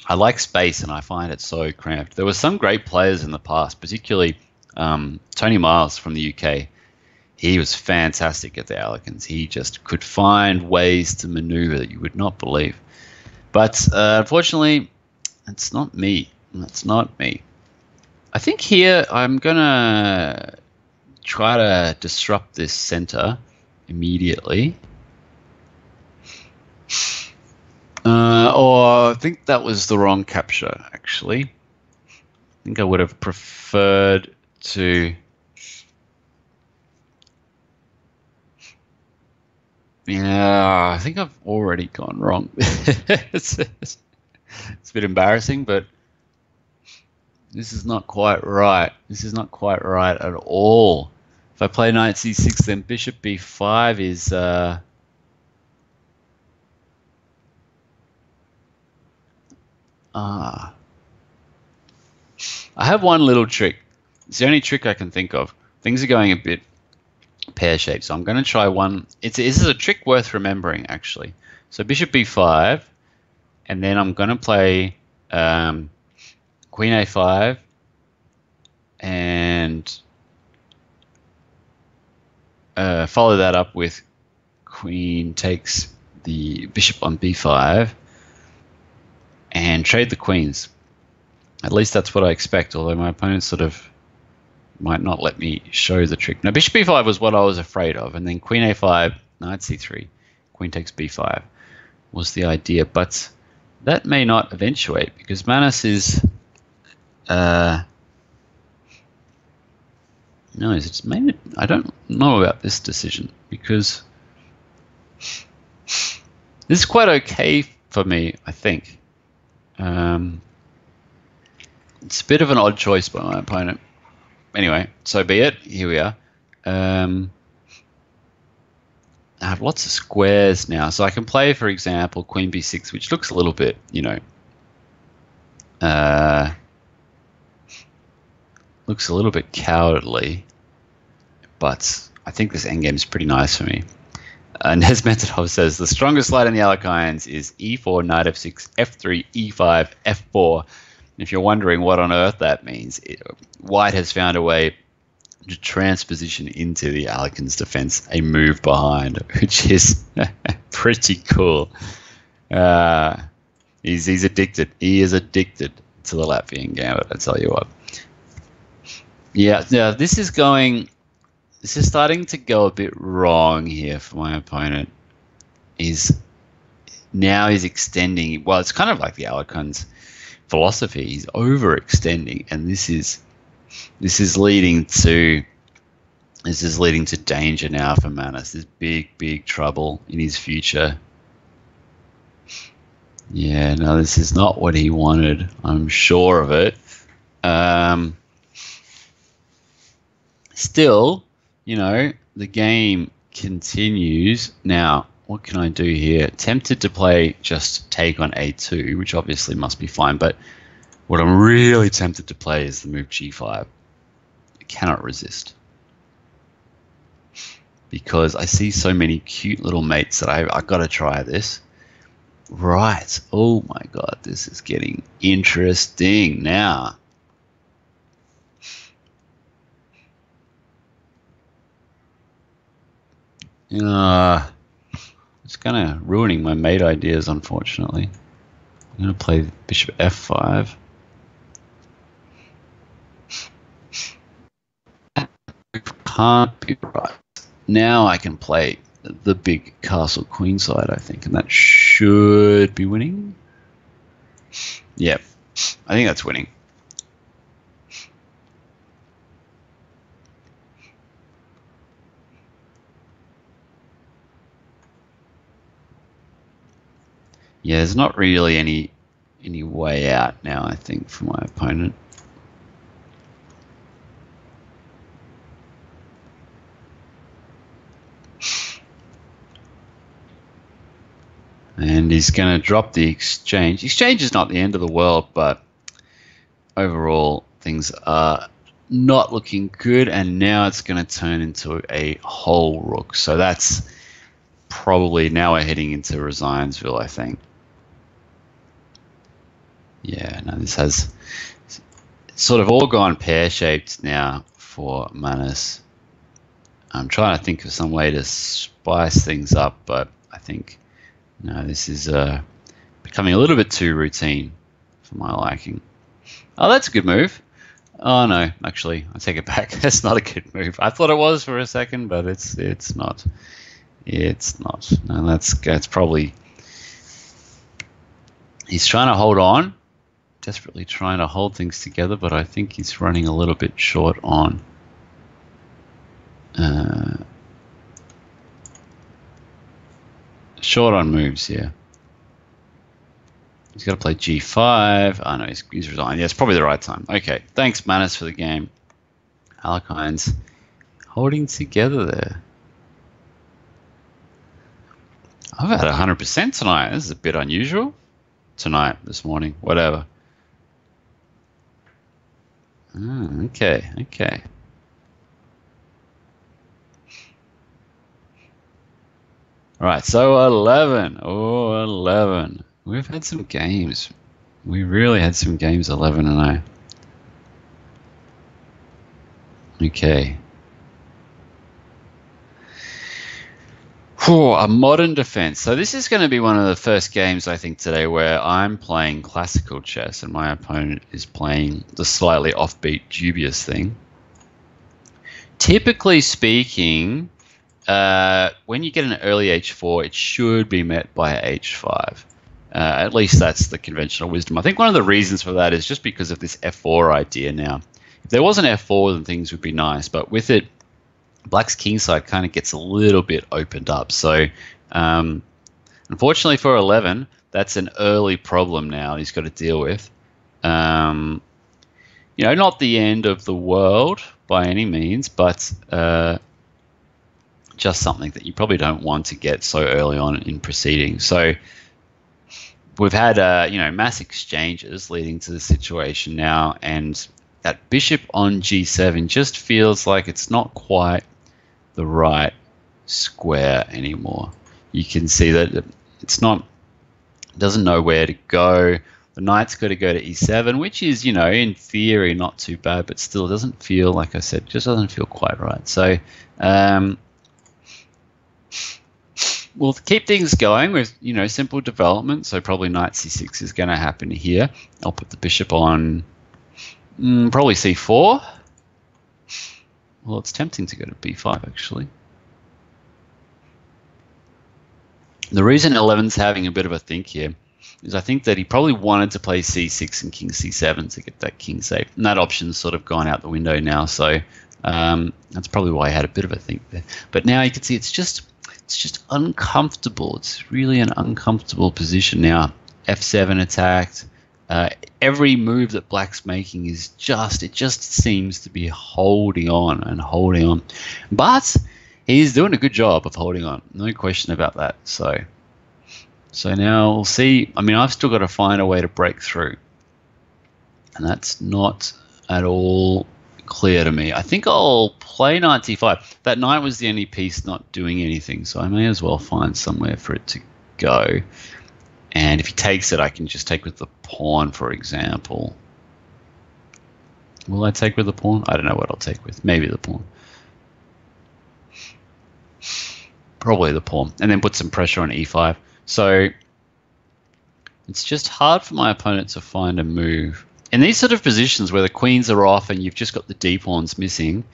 I like space, and I find it so cramped. There were some great players in the past, particularly Tony Miles from the UK. He was fantastic at the Alakines. He just could find ways to maneuver that you would not believe. But unfortunately, it's not me. That's not me. I think here I'm going to try to disrupt this center immediately. Or I think that was the wrong capture, actually. I think I would have preferred to... Yeah, I think I've already gone wrong. It's a bit embarrassing, but this is not quite right. This is not quite right at all. If I play knight c6, then bishop b5 is... I have one little trick. It's the only trick I can think of. Things are going a bit pear-shaped, so I'm going to try one. This is a trick worth remembering, actually. So bishop b5, and then I'm going to play queen a5, and follow that up with queen takes the bishop on b5, and trade the queens. At least that's what I expect, although my opponent sort of might not let me show the trick. Now, bishop b5 was what I was afraid of, and then queen a5, knight c3, queen takes b5 was the idea, but that may not eventuate because Manas is... no, it's maybe... I don't know about this decision because this is quite okay for me, I think. It's a bit of an odd choice by my opponent. Anyway, so be it. Here we are. I have lots of squares now, so I can play, for example, queen b6, which looks a little bit, you know, looks a little bit cowardly, but I think this endgame is pretty nice for me. Nez Metadov says, the strongest light in the Alakines is e4, knight f6, f3, e5, f4. If you're wondering what on earth that means, White has found a way to transposition into the Alakines defense a move behind, which is pretty cool. He's addicted. He is addicted to the Latvian gambit, I tell you what. Yeah, this is starting to go a bit wrong here for my opponent. He's extending. Well, it's kind of like the Alakines philosophy. He's overextending, and this is leading to danger now for Manas. There's big trouble in his future. Yeah, no, this is not what he wanted. I'm sure of it. Still, the game continues. Now, what can I do here? Tempted to play just take on a2, which obviously must be fine, but what I'm really tempted to play is the move g5. I cannot resist. Because I see so many cute little mates that I've got to try this. Right. Oh my God, this is getting interesting now. It's kind of ruining my mate ideas, unfortunately. I'm going to play bishop f5. Can't be right. Now I can play the big castle queenside, I think, and that should be winning. Yep, I think that's winning. Yeah, there's not really any way out now, I think, for my opponent. And he's going to drop the exchange. Exchange is not the end of the world, but overall things are not looking good, and now it's going to turn into a whole rook. So that's probably, now we're heading into Resignsville, I think. Yeah, no, this has sort of all gone pear-shaped now for Manus. I'm trying to think of some way to spice things up, but I think, no, this is becoming a little bit too routine for my liking. Oh, that's a good move. Oh no, actually, I take it back. That's not a good move. I thought it was for a second, but it's not. It's not. No, that's probably. He's trying to hold on, desperately trying to hold things together, but I think he's running a little bit short on. Short on moves, yeah. He's got to play g5. Oh no, he's resigned. Yeah, it's probably the right time. Okay, thanks Manus for the game. Alekhine's holding together there. I've had 100% tonight. This is a bit unusual. Tonight, this morning, whatever. Oh, okay. All right, so 11. Oh, 11. We've had some games. We really had some games, 11 and 0. Okay. A modern defense. So this is going to be one of the first games, I think, today where I'm playing classical chess and my opponent is playing the slightly offbeat, dubious thing. Typically speaking, when you get an early h4, it should be met by h5. At least that's the conventional wisdom. I think one of the reasons for that is just because of this f4 idea now. If there was an f4, then things would be nice, but with it, Black's kingside kind of gets a little bit opened up. So unfortunately for 11, that's an early problem now he's got to deal with. Not the end of the world by any means, but just something that you probably don't want to get so early on in proceedings. So we've had mass exchanges leading to the situation now, and that bishop on g7 just feels like it's not quite the right square anymore. You can see that doesn't know where to go. The knight's got to go to e7, which is, in theory not too bad, but still doesn't feel, like I said, just doesn't feel quite right. So we'll keep things going with, simple development. So probably knight c6 is going to happen here. I'll put the bishop on probably c4. Well, it's tempting to go to b5, actually. The reason 11's having a bit of a think here is I think that he probably wanted to play c6 and king c7 to get that king safe. And that option's sort of gone out the window now, so that's probably why I had a bit of a think there. But now you can see it's just uncomfortable. It's really an uncomfortable position now. f7 attacked. Every move that black's making is it just seems to be holding on and holding on. But he's doing a good job of holding on. No question about that. So now we'll see. I mean, I've still got to find a way to break through. And that's not at all clear to me. I think I'll play knight d5. That knight was the only piece not doing anything, so I may as well find somewhere for it to go. And if he takes it, I can just take with the pawn, for example. Will I take with the pawn? I don't know what I'll take with. Maybe the pawn. Probably the pawn. And then put some pressure on e5. So it's just hard for my opponent to find a move. In these sort of positions where the queens are off and you've just got the d-pawns missing,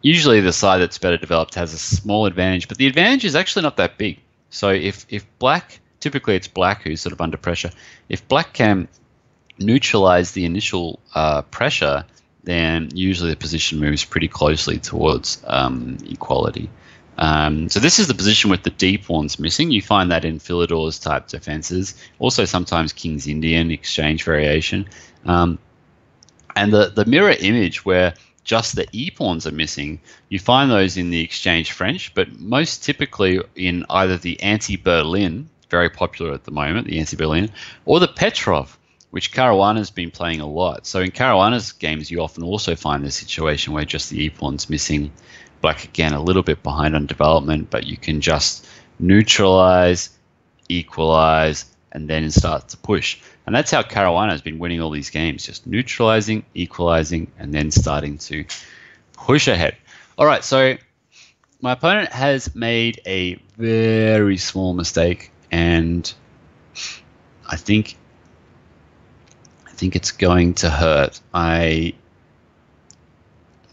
usually the side that's better developed has a small advantage, but the advantage is actually not that big. So if black, typically it's black who's sort of under pressure, if black can neutralize the initial pressure, then usually the position moves pretty closely towards equality. So this is the position with the d-pawns missing. You find that in Philidor's type defenses, also sometimes King's Indian exchange variation. And the mirror image where just the e-pawns are missing, you find those in the exchange French, but most typically in either the anti-Berlin, very popular at the moment, the anti-Berlin, or the Petrov, which Caruana's been playing a lot. So in Caruana's games, you often also find the situation where just the e-pawn's missing. Black, again, a little bit behind on development, but you can just neutralize, equalize, and then start to push. And that's how Caruana has been winning all these games, just neutralizing, equalizing, and then starting to push ahead. All right, so my opponent has made a very small mistake, and I think it's going to hurt.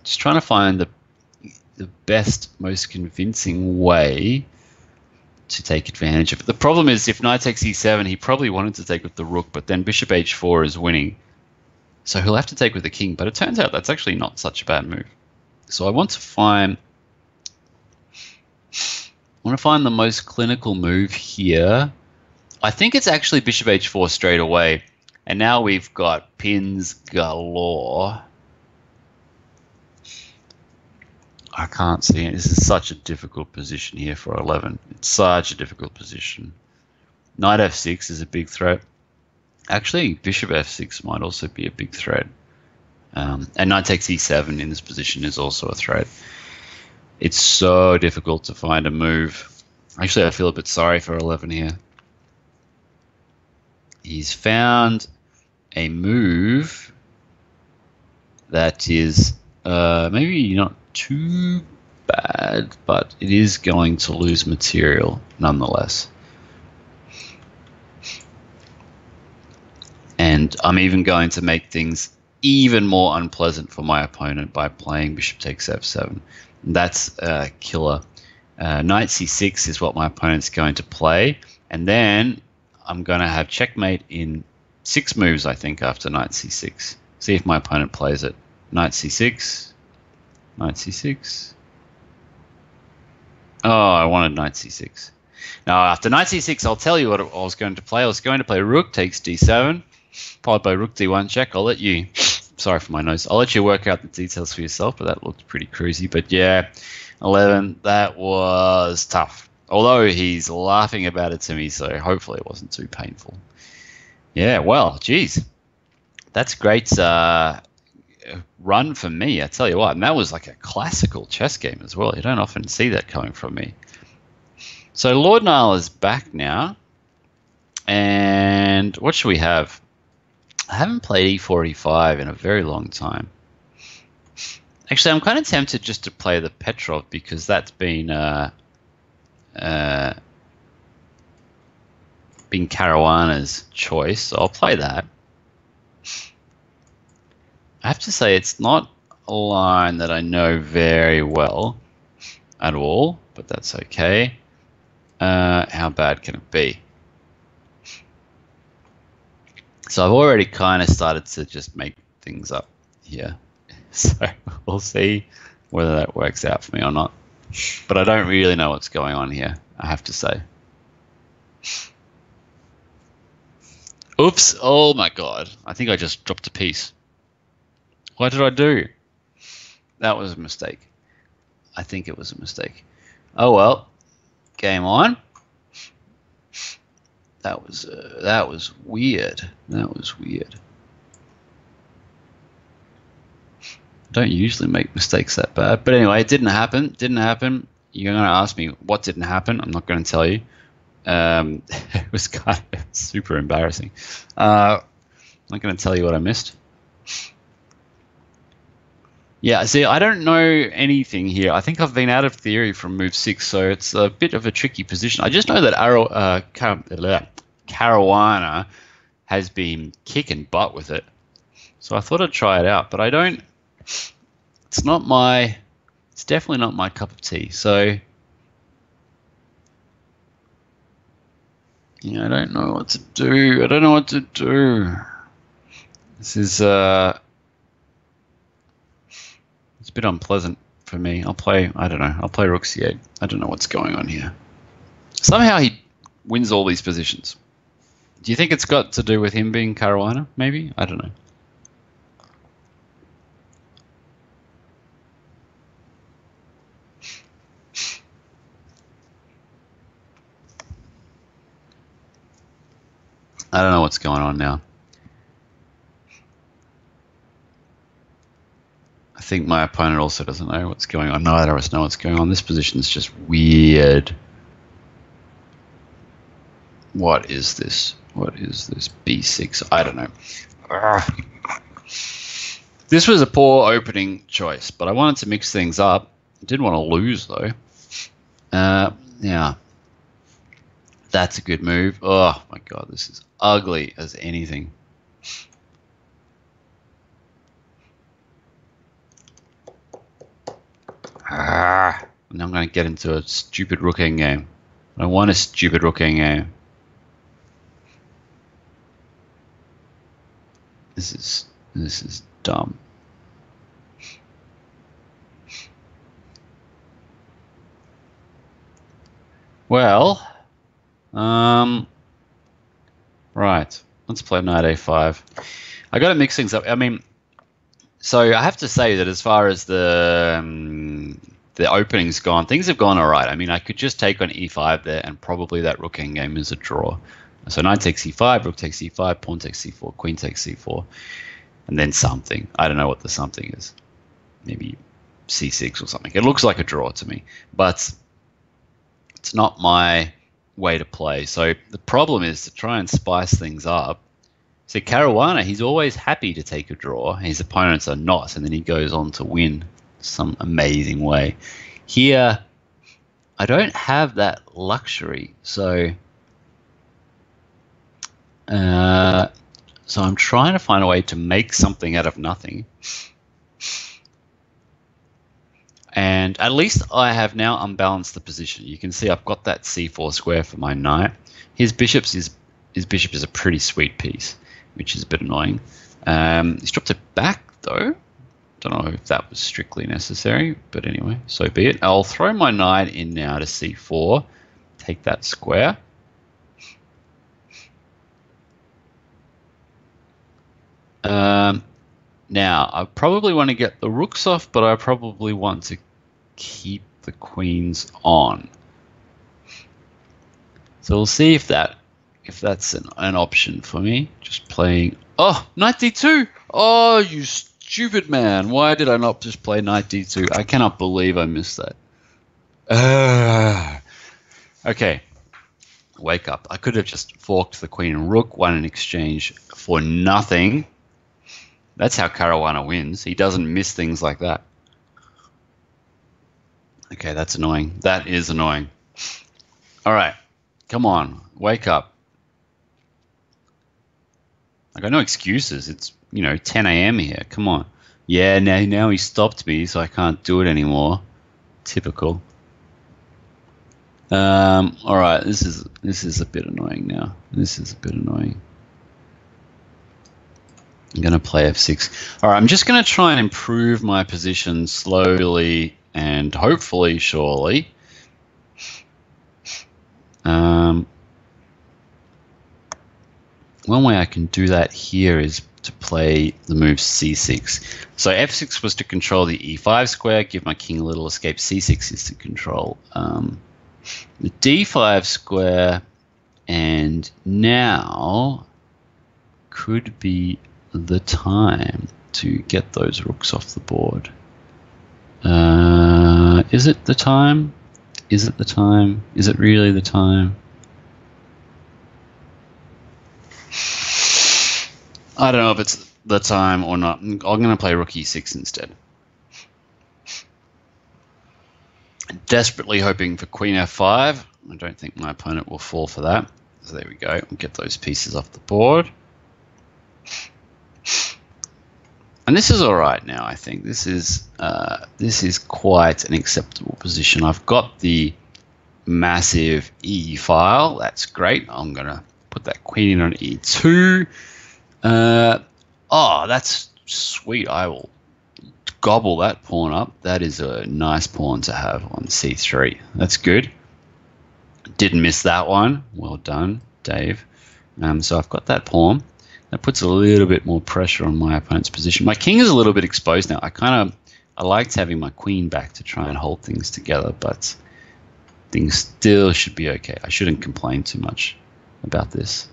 Just trying to find the best, most convincing way to take advantage of it. The problem is if knight takes e7, he probably wanted to take with the rook, but then bishop h4 is winning. So he'll have to take with the king, but it turns out that's actually not such a bad move. So I want to find the most clinical move here. I think it's actually bishop h4 straight away. And now we've got pins galore. I can't see it. This is such a difficult position here for 11. It's such a difficult position. Knight f6 is a big threat. Actually, bishop f6 might also be a big threat. And knight takes e7 in this position is also a threat. It's so difficult to find a move. Actually, I feel a bit sorry for 11 here. He's found a move that is maybe not too bad, but it is going to lose material nonetheless. And I'm even going to make things even more unpleasant for my opponent by playing bishop takes f7. That's a killer. Knight c6 is what my opponent's going to play, and then I'm going to have checkmate in 6 moves, I think, after knight c6. See if my opponent plays it. Knight c6. Knight c6. Oh, I wanted knight c6. Now, after knight c6, I'll tell you what I was going to play. I was going to play rook takes d7, followed by rook d1 check. I'll let you, sorry for my nose, I'll let you work out the details for yourself, but that looked pretty cruisy. But yeah, 11, that was tough. Although he's laughing about it to me, so hopefully it wasn't too painful. Yeah, well, geez. That's great run for me, I tell you what. And that was like a classical chess game as well. You don't often see that coming from me. So Lord Nile is back now. And what should we have? I haven't played e4, e5 in a very long time. Actually, I'm kind of tempted just to play the Petrov because that's been Caruana's choice, so I'll play that. I have to say it's not a line that I know very well at all, but that's okay. How bad can it be? So I've already kind of started to just make things up here. So we'll see whether that works out for me or not. But I don't really know what's going on here, I have to say. Oops. Oh my god. I think I just dropped a piece. What did I do? That was a mistake. I think it was a mistake. Oh well. Game on. That was weird. That was weird. I don't usually make mistakes that bad. But anyway, it didn't happen. Didn't happen. You're going to ask me what didn't happen. I'm not going to tell you. It was kind of super embarrassing. I'm not going to tell you what I missed. Yeah, see, I don't know anything here. I think I've been out of theory from move 6, so it's a bit of a tricky position. I just know that Caruana has been kicking butt with it. So I thought I'd try it out, but I don't... It's definitely not my cup of tea. So, yeah, I don't know what to do. I don't know what to do. This is... It's a bit unpleasant for me. I'll play rook c8. I don't know what's going on here. Somehow he wins all these positions. Do you think it's got to do with him being Caruana, maybe? I don't know. I don't know what's going on now. I think my opponent also doesn't know what's going on. Neither of us know what's going on. This position is just weird. What is this? What is this? B6? I don't know. This was a poor opening choice, but I wanted to mix things up. I didn't want to lose, though. Yeah. That's a good move. Oh, my God. This is ugly as anything. And I'm going to get into a stupid rook endgame. I want a stupid rook endgame. This is dumb. Well, right. Let's play knight a5. I got to mix things up. I mean, so I have to say that as far as the opening's gone, things have gone all right. I mean, I could just take on e5 there, and probably that rook endgame is a draw. So knight takes e5, rook takes e5, pawn takes c4, queen takes c4, and then something. I don't know what the something is. Maybe c6 or something. It looks like a draw to me, but it's not my way to play. So the problem is to try and spice things up. So Caruana, he's always happy to take a draw. His opponents are not, and then he goes on to win some amazing way. Here, I don't have that luxury, so I'm trying to find a way to make something out of nothing. And at least I have now unbalanced the position. You can see I've got that c4 square for my knight. His bishop is a pretty sweet piece, which is a bit annoying. He's dropped it back though. Don't know if that was strictly necessary, but anyway, so be it. I'll throw my knight in now to c4, take that square. Now, I probably want to get the rooks off, but I probably want to keep the queens on. So we'll see if that's an option for me. Just playing. Oh, knight d2. Oh, you stupid man. Why did I not just play knight d2? I cannot believe I missed that. Okay. Wake up. I could have just forked the queen and rook, won in exchange for nothing. That's how Caruana wins. He doesn't miss things like that. Okay, that's annoying. That is annoying. All right. Come on. Wake up. I got no excuses. It's, 10 a.m. here. Come on. Yeah, now he stopped me, so I can't do it anymore. Typical. All right. This is a bit annoying now. This is a bit annoying. I'm going to play f6. All right, I'm just going to try and improve my position slowly and hopefully surely. one way I can do that here is to play the move c6. So f6 was to control the e5 square, give my king a little escape. c6 is to control the d5 square, and now could be the time to get those rooks off the board. Is it the time? Is it the time? Is it really the time? I don't know if it's the time or not. I'm going to play rook e6 instead. Desperately hoping for queen f5. I don't think my opponent will fall for that. So there we go. We'll get those pieces off the board. And this is all right now, I think. This is quite an acceptable position. I've got the massive e file. That's great. I'm going to put that queen in on e2. Oh, that's sweet. I will gobble that pawn up. That is a nice pawn to have on c3. That's good. Didn't miss that one. Well done, Dave. So I've got that pawn. That puts a little bit more pressure on my opponent's position. My king is a little bit exposed now. I liked having my queen back to try and hold things together, but things still should be okay. I shouldn't complain too much about this.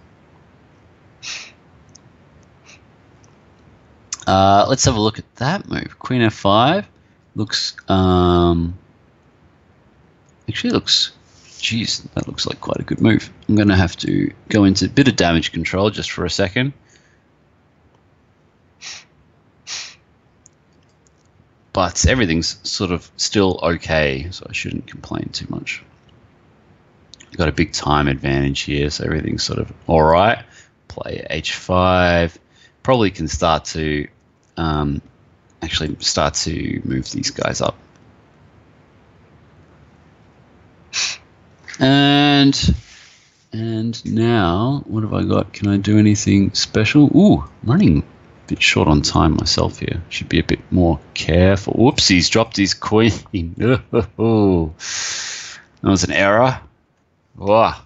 Let's have a look at that move. Queen f5 looks actually looks, geez, that looks like quite a good move. I'm going to have to go into a bit of damage control just for a second. But everything's sort of still okay, so I shouldn't complain too much. Got a big time advantage here, so everything's sort of all right. Play h5. Probably can start to actually start to move these guys up. And now, what have I got? Can I do anything special? Ooh, I'm running a bit short on time myself here. Should be a bit more careful. Whoops, he's dropped his queen. Oh, that was an error. Wow.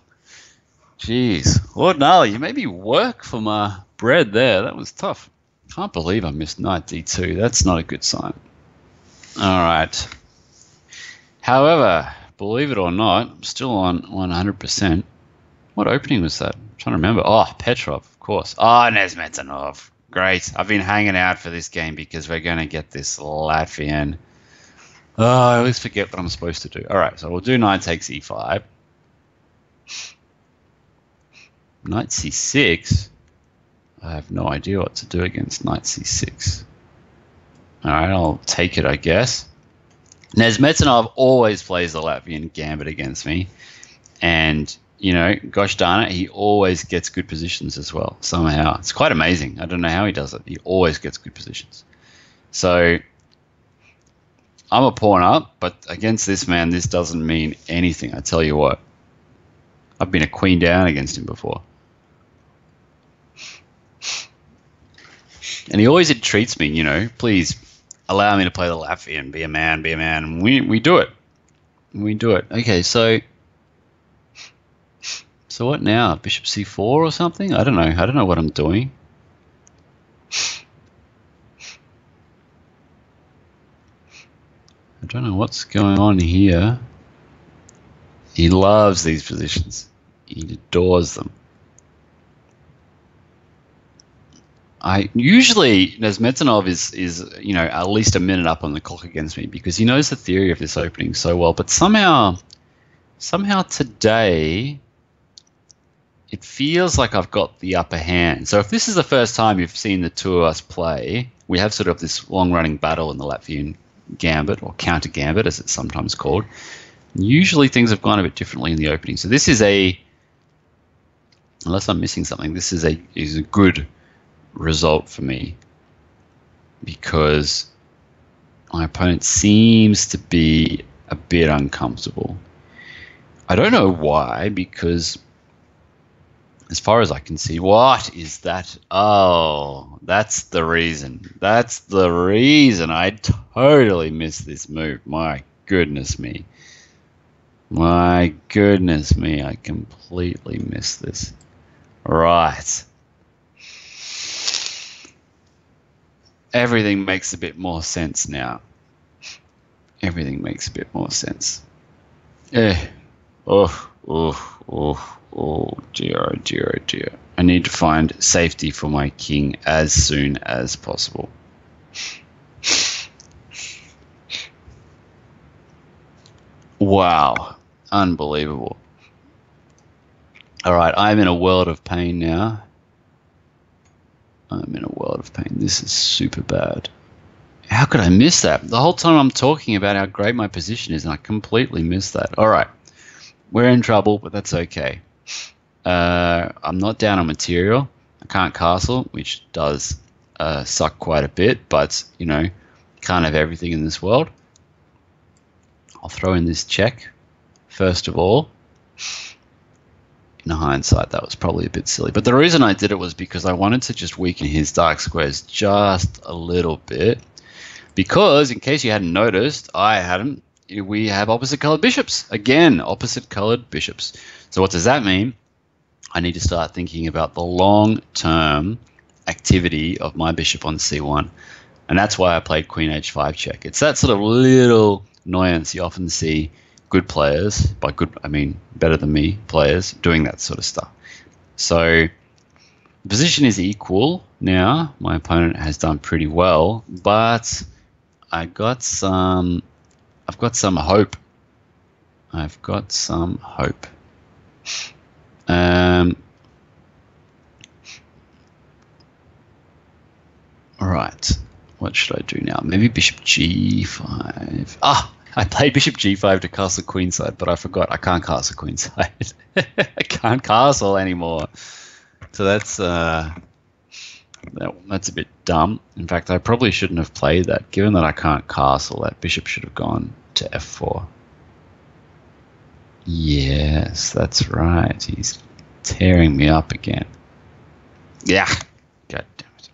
Jeez. Lord Gnarly, you made me work for my bread there. That was tough. Can't believe I missed knight d2. That's not a good sign. All right. However, believe it or not, I'm still on 100%. What opening was that? I'm trying to remember. Oh, Petrov, of course. Oh, Nesmetanov. Great. I've been hanging out for this game because we're going to get this Latvian. Oh, I always forget what I'm supposed to do. All right, so we'll do knight takes e5. Knight c6. I have no idea what to do against knight c6. All right, I'll take it, I guess. Nesmetanov always plays the Latvian gambit against me. And, you know, gosh darn it, he always gets good positions as well, somehow. It's quite amazing. I don't know how he does it. He always gets good positions. So I'm a pawn up, but against this man, this doesn't mean anything. I tell you what. I've been a queen down against him before. And he always entreats me, you know, please allow me to play the Latvian, be a man, be a man. And we do it. We do it. Okay, so what now? Bishop c4 or something? I don't know. I don't know what I'm doing. I don't know what's going on here. He loves these positions. He adores them. Usually Nesmetanov is you know, at least a minute up on the clock against me because he knows the theory of this opening so well. But somehow today it feels like I've got the upper hand. So if this is the first time you've seen the two of us play, we have sort of this long-running battle in the Latvian gambit, or counter gambit as it's sometimes called. Usually things have gone a bit differently in the opening. So this is unless I'm missing something, this is a good result for me because my opponent seems to be a bit uncomfortable. I don't know why, because as far as I can see, what is that? Oh, that's the reason. That's the reason. I totally missed this move. My goodness me. My goodness me. I completely missed this. Right. everything makes a bit more sense now. Everything makes a bit more sense. Eh. Oh, dear, oh, dear, oh, dear. I need to find safety for my king as soon as possible. Wow. Unbelievable. All right, I'm in a world of pain now. I'm in a world of pain. This is super bad. How could I miss that? The whole time I'm talking about how great my position is, and I completely missed that. All right. We're in trouble, but that's okay. I'm not down on material. I can't castle, which does suck quite a bit, but, you know, can't have everything in this world. I'll throw in this check, first of all. In hindsight, that was probably a bit silly. But the reason I did it was because I wanted to just weaken his dark squares just a little bit. Because, in case you hadn't noticed, I hadn't, we have opposite colored bishops. Again, opposite colored bishops. So what does that mean? I need to start thinking about the long-term activity of my bishop on c1. And that's why I played queen h5 check. It's that sort of little annoyance you often see good players, by good I mean better than me players, doing that sort of stuff. So the position is equal now. My opponent has done pretty well, but I've got some hope. I've got some hope. All right. What should I do now? Maybe bishop g5. I played bishop g5 to castle queenside, but I forgot I can't castle queenside. I can't castle anymore. So that's a bit dumb. In fact, I probably shouldn't have played that. Given that I can't castle, that bishop should have gone to f4. Yes, that's right. He's tearing me up again. Yeah. God damn it.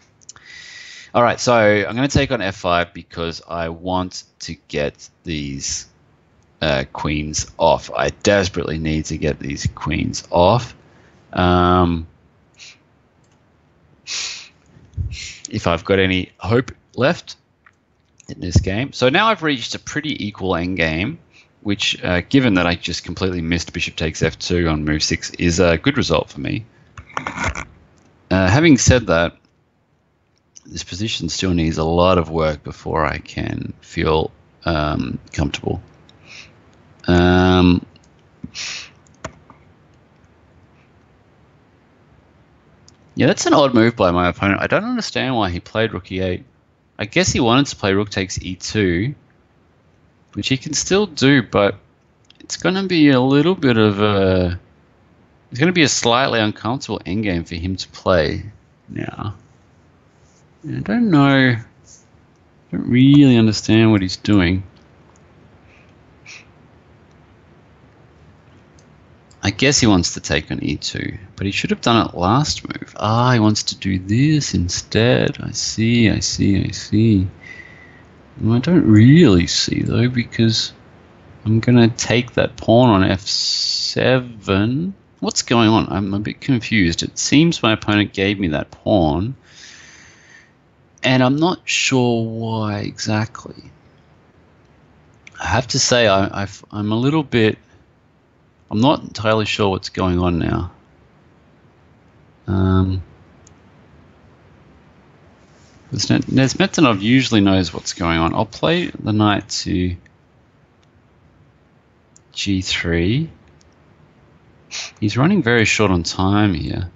All right, so I'm going to take on f5 because I want to get these queens off. I desperately need to get these queens off. If I've got any hope left in this game. So now I've reached a pretty equal endgame, which, given that I just completely missed bishop takes f2 on move 6, is a good result for me. Having said that, this position still needs a lot of work before I can feel comfortable. Yeah, that's an odd move by my opponent. I don't understand why he played rook e8. I guess he wanted to play rook takes e2, which he can still do, but it's going to be a little bit of a... It's going to be a slightly uncomfortable endgame for him to play now. I don't know. I don't really understand what he's doing. I guess he wants to take on e2, but he should have done it last move. Ah, he wants to do this instead. I see. Well, I don't really see, though, because I'm going to take that pawn on f7. What's going on? I'm a bit confused. It seems my opponent gave me that pawn, and I'm not sure why exactly. I have to say I'm a little bit... I'm not entirely sure what's going on now. Smerdon usually knows what's going on. I'll play the knight to g3. He's running very short on time here.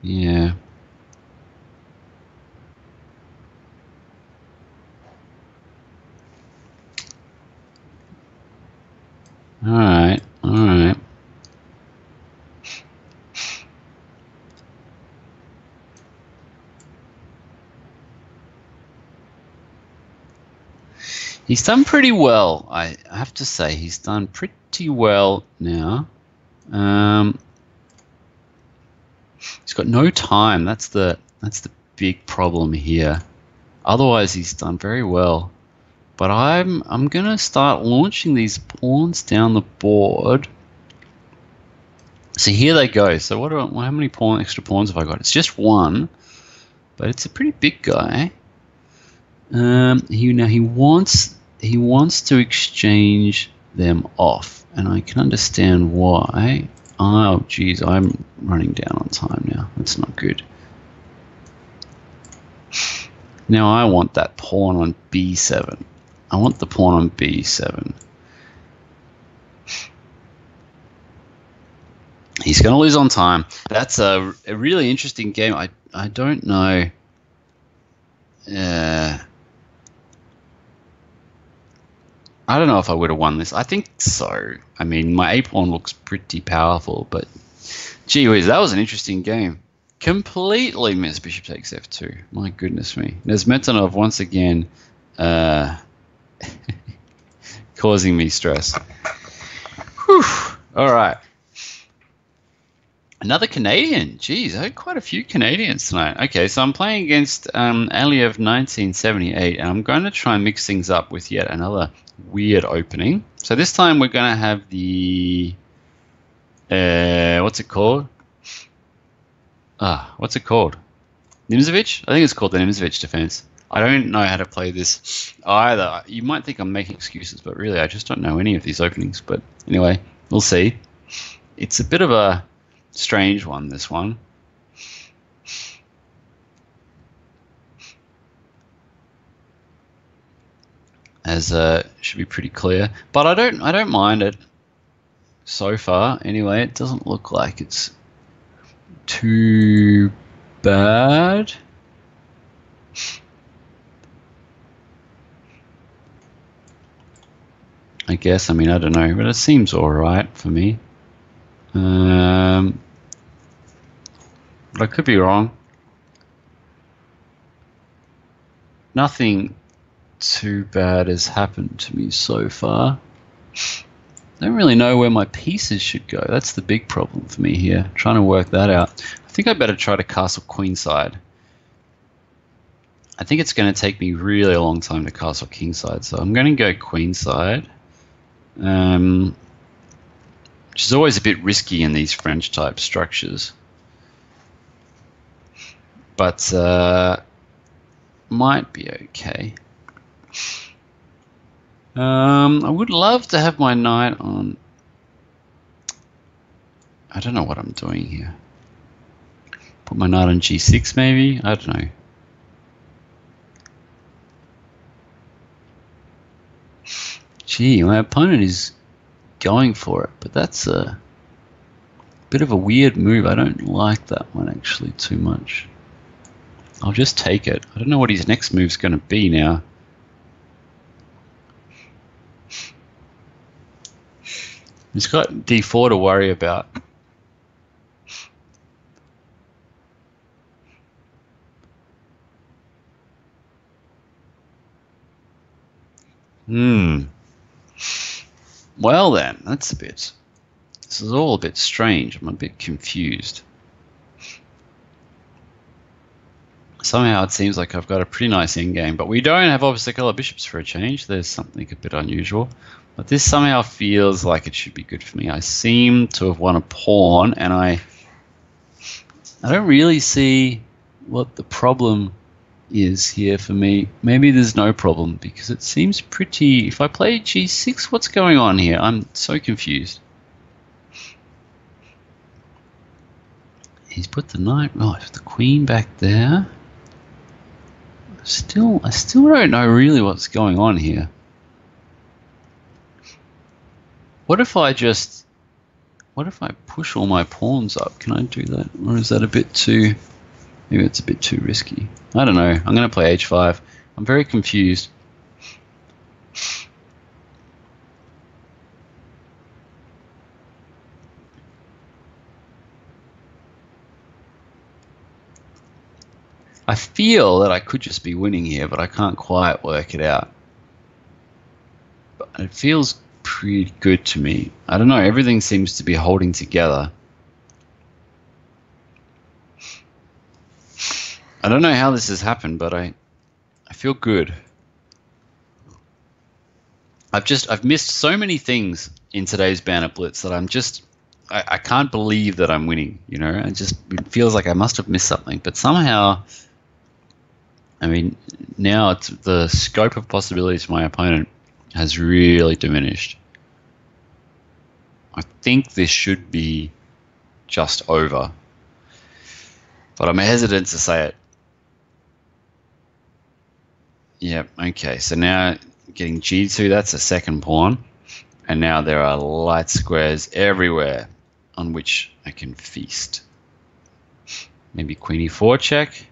Yeah. All right. He's done pretty well, I have to say. He's done pretty well now. He's got no time. That's the big problem here. Otherwise, he's done very well. But I'm gonna start launching these pawns down the board. So here they go. So how many extra pawns have I got? It's just one, but it's a pretty big guy. He wants to exchange them off, and I can understand why. Oh, geez, I'm running down on time now. That's not good. Now I want that pawn on b7. I want the pawn on b7. He's going to lose on time. That's a really interesting game. I don't know. I don't know if I would have won this. I think so. I mean, my a-pawn looks pretty powerful, but gee whiz, that was an interesting game. Completely missed bishop takes f2. My goodness me. Nesmetanov once again causing me stress. Whew. All right. Another Canadian. Jeez, I had quite a few Canadians tonight. Okay, so I'm playing against Aliev 1978, and I'm going to try and mix things up with yet another weird opening. So this time we're going to have the... what's it called? What's it called? Nimzovich? I think it's called the Nimzovich defense. I don't know how to play this either. You might think I'm making excuses, but really I just don't know any of these openings. But anyway, we'll see. It's a bit of a strange one, this one. As should be pretty clear, but I don't mind it so far. Anyway, it doesn't look like it's too bad. I guess. I mean, I don't know, but it seems all right for me. But I could be wrong. Nothing too bad has happened to me so far. I don't really know where my pieces should go. That's the big problem for me here, trying to work that out. I think I better try to castle queenside. I think it's going to take me really a long time to castle kingside, so I'm going to go queenside. Which is always a bit risky in these French type structures. But might be okay. I would love to have my knight on... I don't know what I'm doing here. Put my knight on g6 maybe? I don't know. Gee, my opponent is going for it, but that's a bit of a weird move. I don't like that one actually too much. I'll just take it. I don't know what his next move's going to be now. He's got d4 to worry about. Well then, that's a bit... This is all a bit strange. I'm a bit confused. Somehow it seems like I've got a pretty nice endgame, but we don't have obviously color bishops for a change. There's something a bit unusual. But this somehow feels like it should be good for me. I seem to have won a pawn, and I don't really see what the problem is here for me. Maybe there's no problem, because it seems pretty... If I play g6, what's going on here? I'm so confused. He's put the knight... Oh, the queen back there. I still don't know really what's going on here. What if I push all my pawns up? Can I do that? Or is that a bit too... Maybe it's a bit too risky. I don't know. I'm going to play h5. I'm very confused. I feel that I could just be winning here, but I can't quite work it out. But it feels pretty good to me. I don't know. Everything seems to be holding together. I don't know how this has happened, but I feel good. I've missed so many things in today's Banter Blitz that I can't believe that I'm winning, you know, and just it feels like I must have missed something. But somehow, I mean, now it's the scope of possibilities for my opponent has really diminished. I think this should be just over, but I'm hesitant to say it. Yep, okay, so now getting G2, that's a second pawn, and now there are light squares everywhere on which I can feast. Maybe Queen E4 check.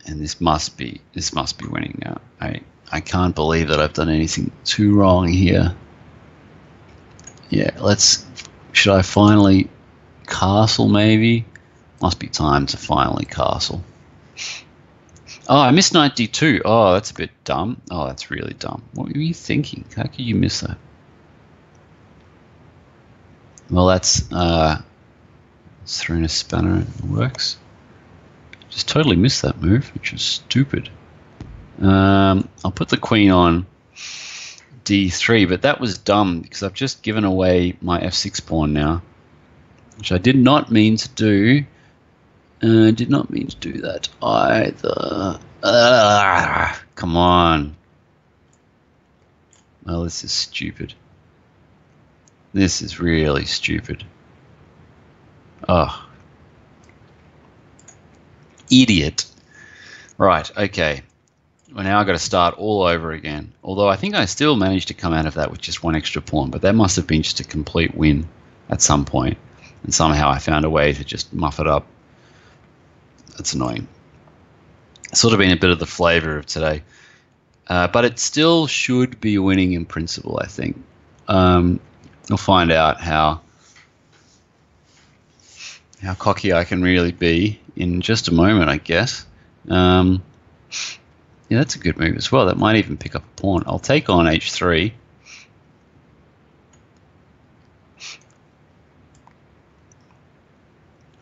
And this must be winning now. I can't believe that I've done anything too wrong here. Yeah, should I finally castle maybe? Must be time to finally castle. Oh, I missed knight d2. Oh, that's a bit dumb. Oh, that's really dumb. What were you thinking? How could you miss that? Well, that's thrown a spanner. It works. Just totally missed that move, which was stupid. I'll put the queen on d3, but that was dumb because I've just given away my f6 pawn now, which I did not mean to do. Did not mean to do that either. Come on. Well, this is stupid. This is really stupid. Oh. Idiot. Right, okay. Well, now I've got to start all over again. Although I think I still managed to come out of that with just one extra pawn, but that must have been just a complete win at some point. And somehow I found a way to just muff it up. That's annoying. It's sort of been a bit of the flavor of today. But it still should be winning in principle, I think. We'll find out how cocky I can really be in just a moment, I guess. Yeah, that's a good move as well. That might even pick up a pawn. I'll take on h3.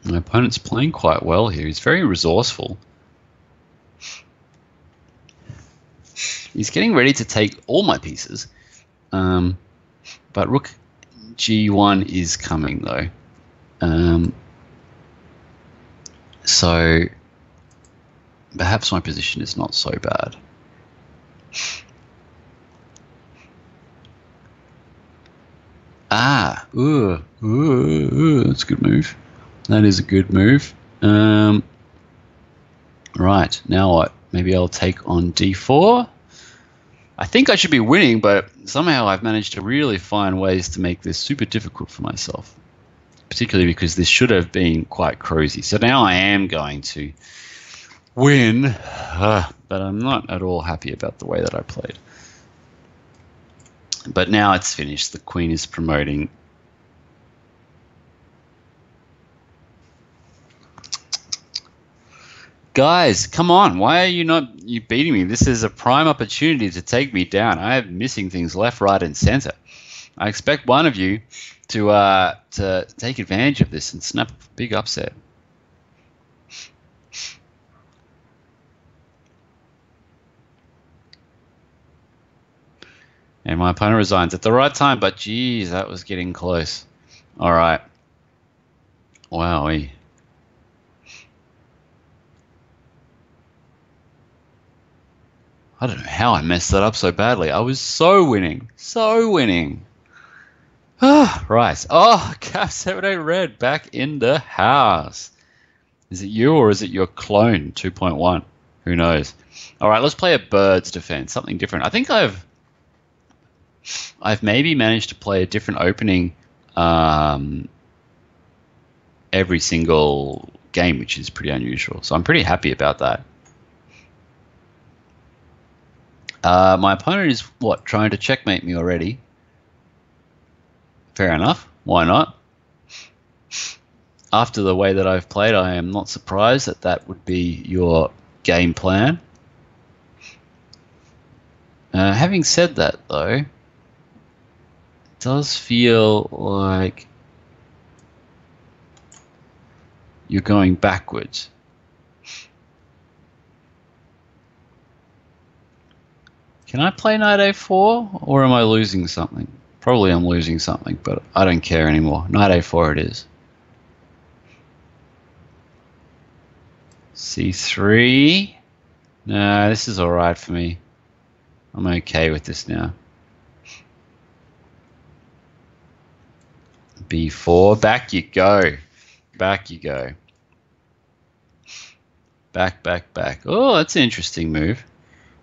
My opponent's playing quite well here. He's very resourceful. He's getting ready to take all my pieces. But rook g1 is coming, though. So perhaps my position is not so bad. That's a good move. That is a good move. Right, now what? Maybe I'll take on d4. I think I should be winning, but somehow I've managed to really find ways to make this super difficult for myself. Particularly because this should have been quite crazy. So now I am going to win, but I'm not at all happy about the way that I played. But now it's finished. The queen is promoting. Guys, come on. Why are you beating me? This is a prime opportunity to take me down. I am missing things left, right, and center. I expect one of you to take advantage of this and snap a big upset. And my opponent resigns at the right time, but geez, that was getting close. All right. Wowee. I don't know how I messed that up so badly. I was so winning. So winning. Right. Oh, Cap 78 Red back in the house. Is it you or is it your clone 2.1? Who knows? All right, let's play a bird's defense, something different. I think I've maybe managed to play a different opening every single game, which is pretty unusual. So I'm pretty happy about that. My opponent is, trying to checkmate me already? Fair enough. Why not? After the way that I've played, I am not surprised that that would be your game plan. Having said that, though, it does feel like you're going backwards. Can I play knight a4, or am I losing something? Probably I'm losing something, but I don't care anymore. Knight a4 it is. c3. No, this is all right for me. I'm okay with this now. b4. Back you go. Back you go. Back, back, back. Oh, that's an interesting move.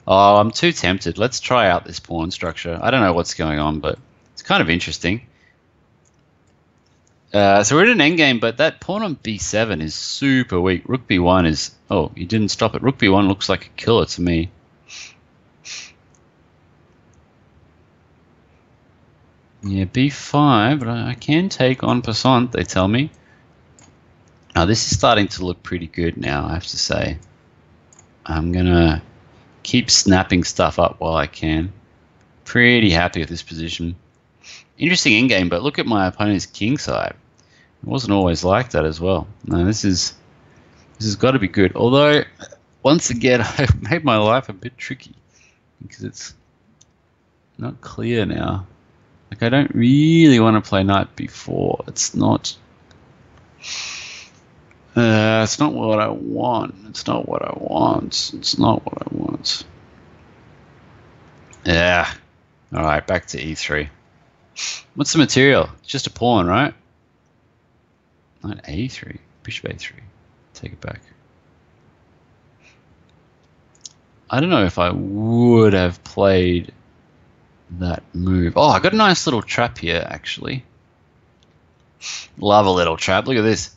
Oh, I'm too tempted. Let's try out this pawn structure. I don't know what's going on, but it's kind of interesting. So we're in an endgame, but that pawn on b7 is super weak. Rook b1 is... Oh, you didn't stop it. Rook b1 looks like a killer to me. Yeah, b5, but I can take en passant, they tell me. Now, this is starting to look pretty good now, I have to say. I'm going to keep snapping stuff up while I can. Pretty happy with this position. Interesting endgame, but look at my opponent's king side. It wasn't always like that as well. No, this has got to be good. Although, once again, I've made my life a bit tricky because it's not clear now. Like, I don't really want to play knight b4. It's not what I want. It's not what I want. It's not what I want. Yeah. All right, back to e3. What's the material? It's just a pawn, right? Knight a3. Bishop a3. Take it back. I don't know if I would have played that move. Oh, I got a nice little trap here, actually. Love a little trap. Look at this.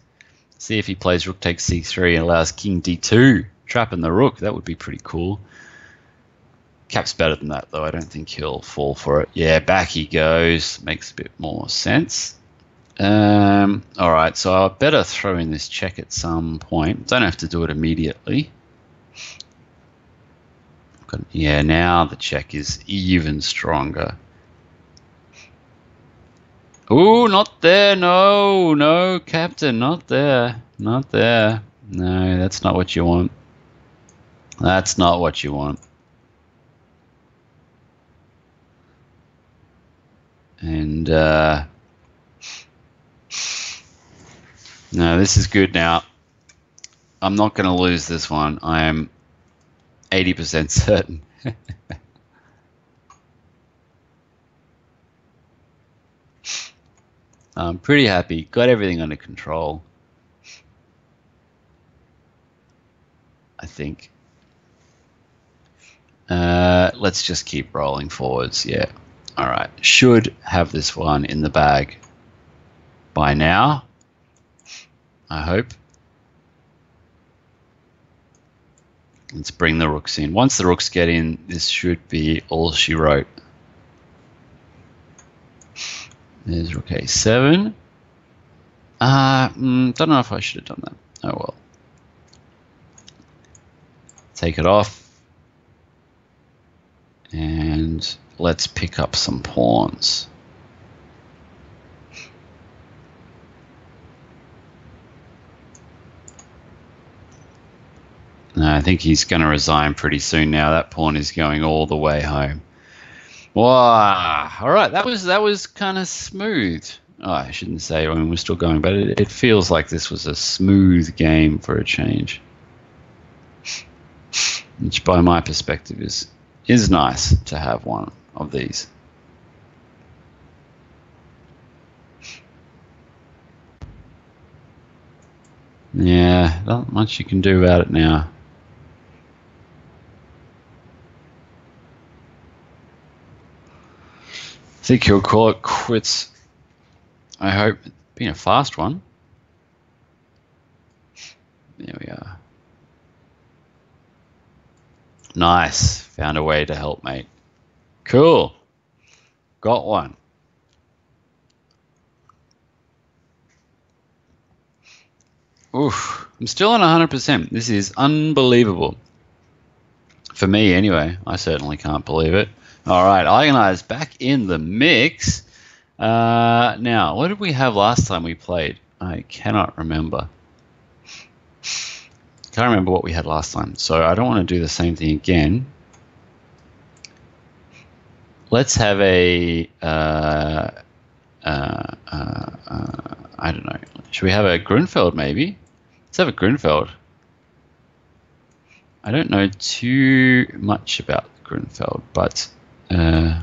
See if he plays rook takes c3 and allows king d2. Trapping the rook. That would be pretty cool. Cap's better than that, though. I don't think he'll fall for it. Yeah, back he goes. Makes a bit more sense. All right, so I better throw in this check at some point. Don't have to do it immediately. Yeah, now the check is even stronger. Ooh, not there. No, no, Captain, not there. Not there. No, that's not what you want. That's not what you want. And, no, this is good now. I'm not going to lose this one. I am 80% certain. I'm pretty happy. Got everything under control, I think. Let's just keep rolling forwards. Yeah. All right. Should have this one in the bag by now, I hope. Let's bring the rooks in. Once the rooks get in, this should be all she wrote. There's rook a7. Don't know if I should have done that. Oh well. Take it off. And let's pick up some pawns. No, I think he's going to resign pretty soon now. That pawn is going all the way home. Wow. All right, that was kind of smooth. Oh, I shouldn't say. I mean, we're still going, but it feels like this was a smooth game for a change, which, by my perspective, is nice to have one of these. Yeah, not much you can do about it now. I think he'll call it quits. I hope. It's been a fast one. There we are. Nice. Found a way to help, mate. Cool. Got one. Oof. I'm still on 100%. This is unbelievable. For me, anyway. I certainly can't believe it. All right. Eigenized back in the mix. Now, what did we have last time we played? I cannot remember. Can't remember what we had last time, so I don't want to do the same thing again. let's have a I don't know. Should we have a Grunfeld maybe? Let's have a Grunfeld. I don't know too much about Grunfeld, but then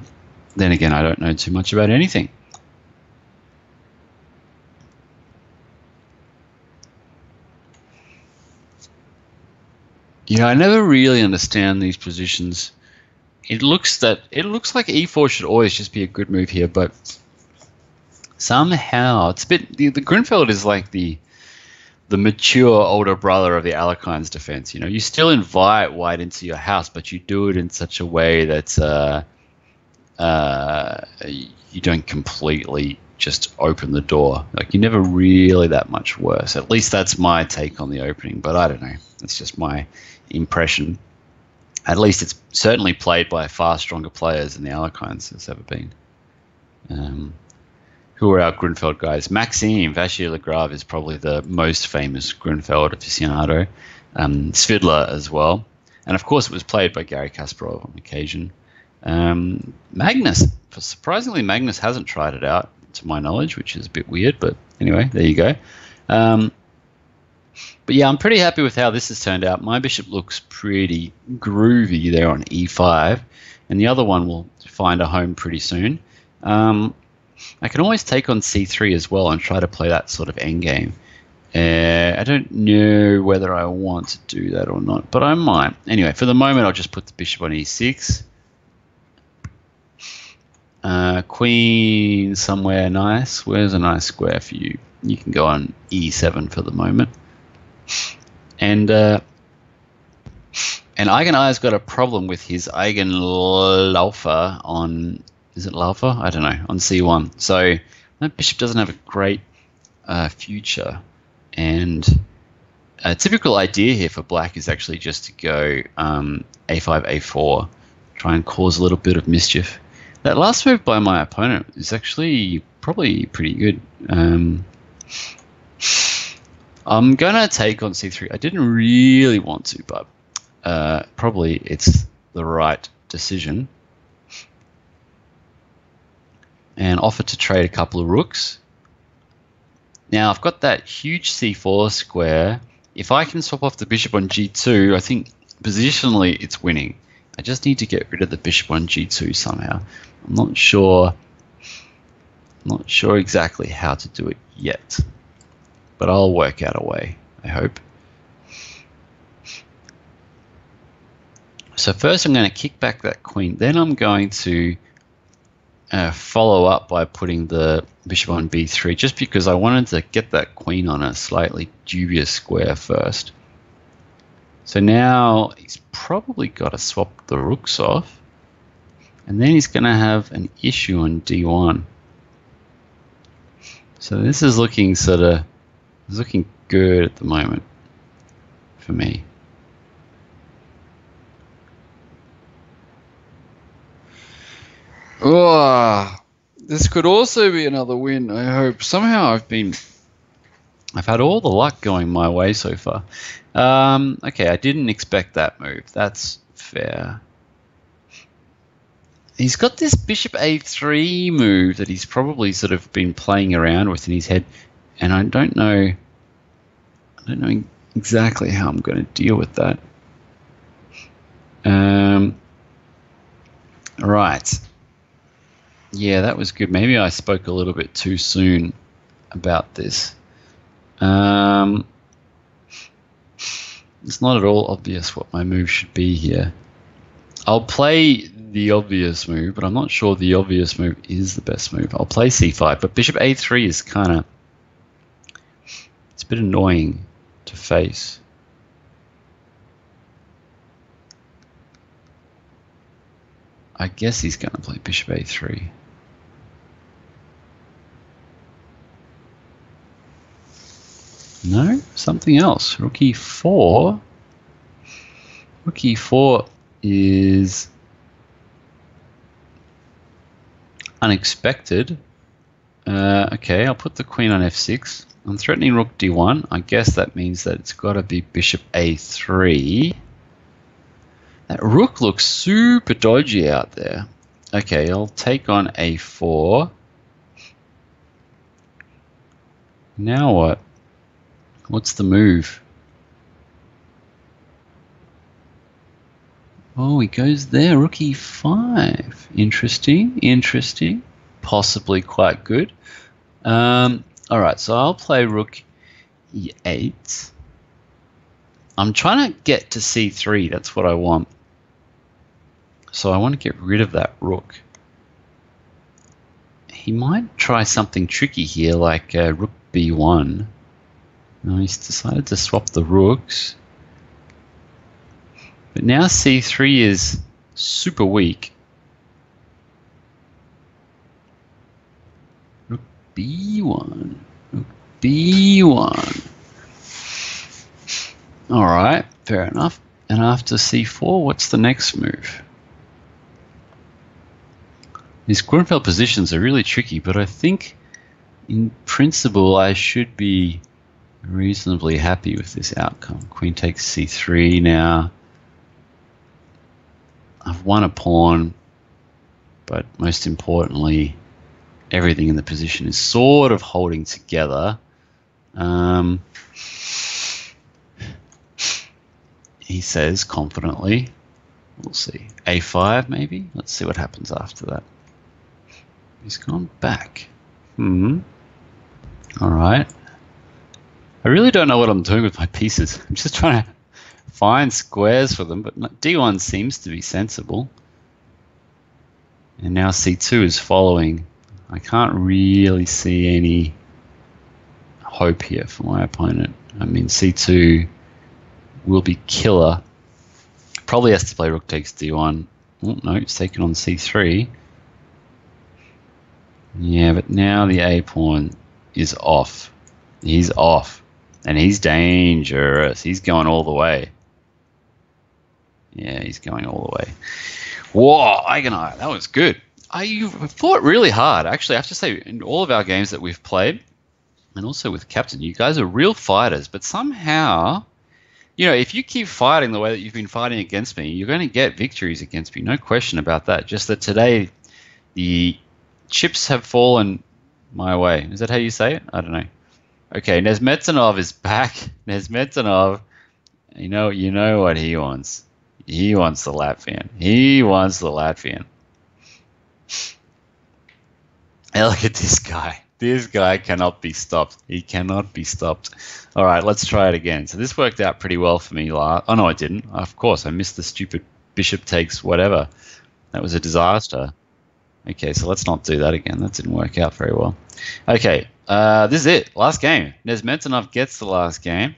again, I don't know too much about anything. Yeah, I never really understand these positions. It looks like e4 should always just be a good move here, but somehow it's a bit. The Grunfeld is like the mature older brother of the Alekhines defense. You know, you still invite white into your house, but you do it in such a way that you don't completely just open the door. Like, you're never really that much worse. At least that's my take on the opening, but I don't know. It's just my impression. At least it's certainly played by far stronger players than the Alekhines has ever been. Who are our Grunfeld guys? Maxime Vachier-Lagrave is probably the most famous Grunfeld aficionado. Svidler as well. And of course it was played by Garry Kasparov on occasion. Magnus, surprisingly, Magnus hasn't tried it out to my knowledge, which is a bit weird, but anyway, there you go. But yeah, I'm pretty happy with how this has turned out. My bishop looks pretty groovy there on e5, and the other one will find a home pretty soon. I can always take on c3 as well and try to play that sort of endgame. I don't know whether I want to do that or not, but I might. Anyway, for the moment, I'll just put the bishop on e6. Queen somewhere nice. Where's a nice square for you? You can go on e7 for the moment. And Eigeneier's got a problem with his Eigenläufer on, is it Laufer? I don't know, on c1. So that bishop doesn't have a great future. And a typical idea here for black is actually just to go a5, a4, try and cause a little bit of mischief. That last move by my opponent is actually probably pretty good. I'm going to take on c3. I didn't really want to, but probably it's the right decision. And offer to trade a couple of rooks. Now, I've got that huge c4 square. If I can swap off the bishop on g2, I think positionally it's winning. I just need to get rid of the bishop on g2 somehow. I'm not sure exactly how to do it yet, but I'll work out a way, I hope. So first I'm going to kick back that queen. Then I'm going to follow up by putting the bishop on b3, just because I wanted to get that queen on a slightly dubious square first. So now he's probably got to swap the rooks off, and then he's going to have an issue on d1. So this is looking looking good at the moment for me. Oh, this could also be another win, I hope. Somehow I've had all the luck going my way so far. Okay, I didn't expect that move. That's fair. He's got this bishop a3 move that he's probably sort of been playing around with in his head, and I don't know exactly how I'm going to deal with that. Right. Yeah, that was good. Maybe I spoke a little bit too soon about this. It's not at all obvious what my move should be here. I'll play the obvious move, but I'm not sure the obvious move is the best move. I'll play c5, but bishop a3 is it's a bit annoying to face. I guess he's going to play bishop a3. No, something else. Rook e4. Rook e4 is unexpected. Okay, I'll put the queen on f6. I'm threatening rook d1. I guess that means that it's got to be bishop a3. That rook looks super dodgy out there. Okay, I'll take on a4. Now what? What's the move? Oh, he goes there. Rook e5. Interesting. Interesting. Possibly quite good. All right, so I'll play rook e8. I'm trying to get to c3. That's what I want. So I want to get rid of that rook. He might try something tricky here, like rook b1. No, he's decided to swap the rooks. But now c3 is super weak. Rook b1. Rook b1. All right, fair enough. And after c4, what's the next move? These Grunfeld positions are really tricky, but I think in principle I should be reasonably happy with this outcome. Queen takes c3 now. I've won a pawn, but most importantly, everything in the position is sort of holding together. He says confidently, we'll see, a5 maybe? Let's see what happens after that. He's gone back. All right. I really don't know what I'm doing with my pieces. I'm just trying to find squares for them, but d1 seems to be sensible. And now c2 is following. I can't really see any hope here for my opponent. I mean, c2 will be killer. Probably has to play rook takes d1. Oh, no, it's taken on c3. Yeah, but now the a pawn is off. He's off. And he's dangerous. He's going all the way. Yeah, he's going all the way. Whoa, Eigeneye, that was good. You fought really hard. Actually, I have to say, in all of our games that we've played, and also with Captain, you guys are real fighters. But somehow, you know, if you keep fighting the way that you've been fighting against me, you're going to get victories against me. No question about that. Just that today, the chips have fallen my way. Is that how you say it? I don't know. Okay, Nesmetsanov is back. Nesmetsanov, you know what he wants. He wants the Latvian. He wants the Latvian. And look at this guy. This guy cannot be stopped. He cannot be stopped. All right, let's try it again. So this worked out pretty well for me. Oh, no, I didn't. Of course, I missed the stupid bishop takes whatever. That was a disaster. Okay, so let's not do that again. That didn't work out very well. Okay, this is it. Last game. Nesmetsanov gets the last game.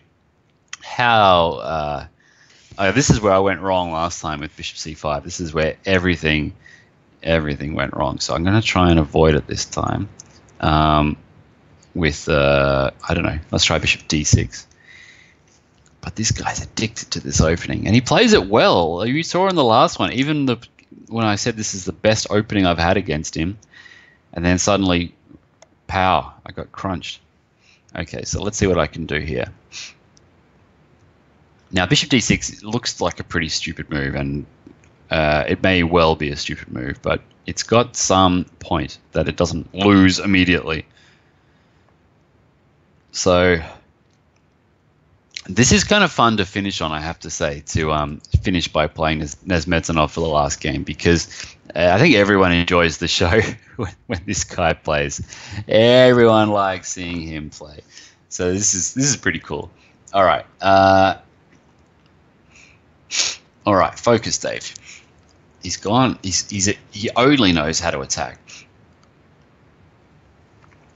This is where I went wrong last time with bishop c5. This is where everything went wrong. So I'm going to try and avoid it this time with, I don't know, let's try bishop d6. But this guy's addicted to this opening, and he plays it well. You saw in the last one, even when I said this is the best opening I've had against him, and then suddenly, pow, I got crunched. Okay, so let's see what I can do here. Now, bishop d6 looks like a pretty stupid move, and it may well be a stupid move, but it's got some point that it doesn't lose immediately. So this is kind of fun to finish on, I have to say, to finish by playing Nesmetsanov for the last game, because I think everyone enjoys the show when this guy plays. Everyone likes seeing him play. So this is pretty cool. All right. All right, focus, Dave. He's gone. He only knows how to attack.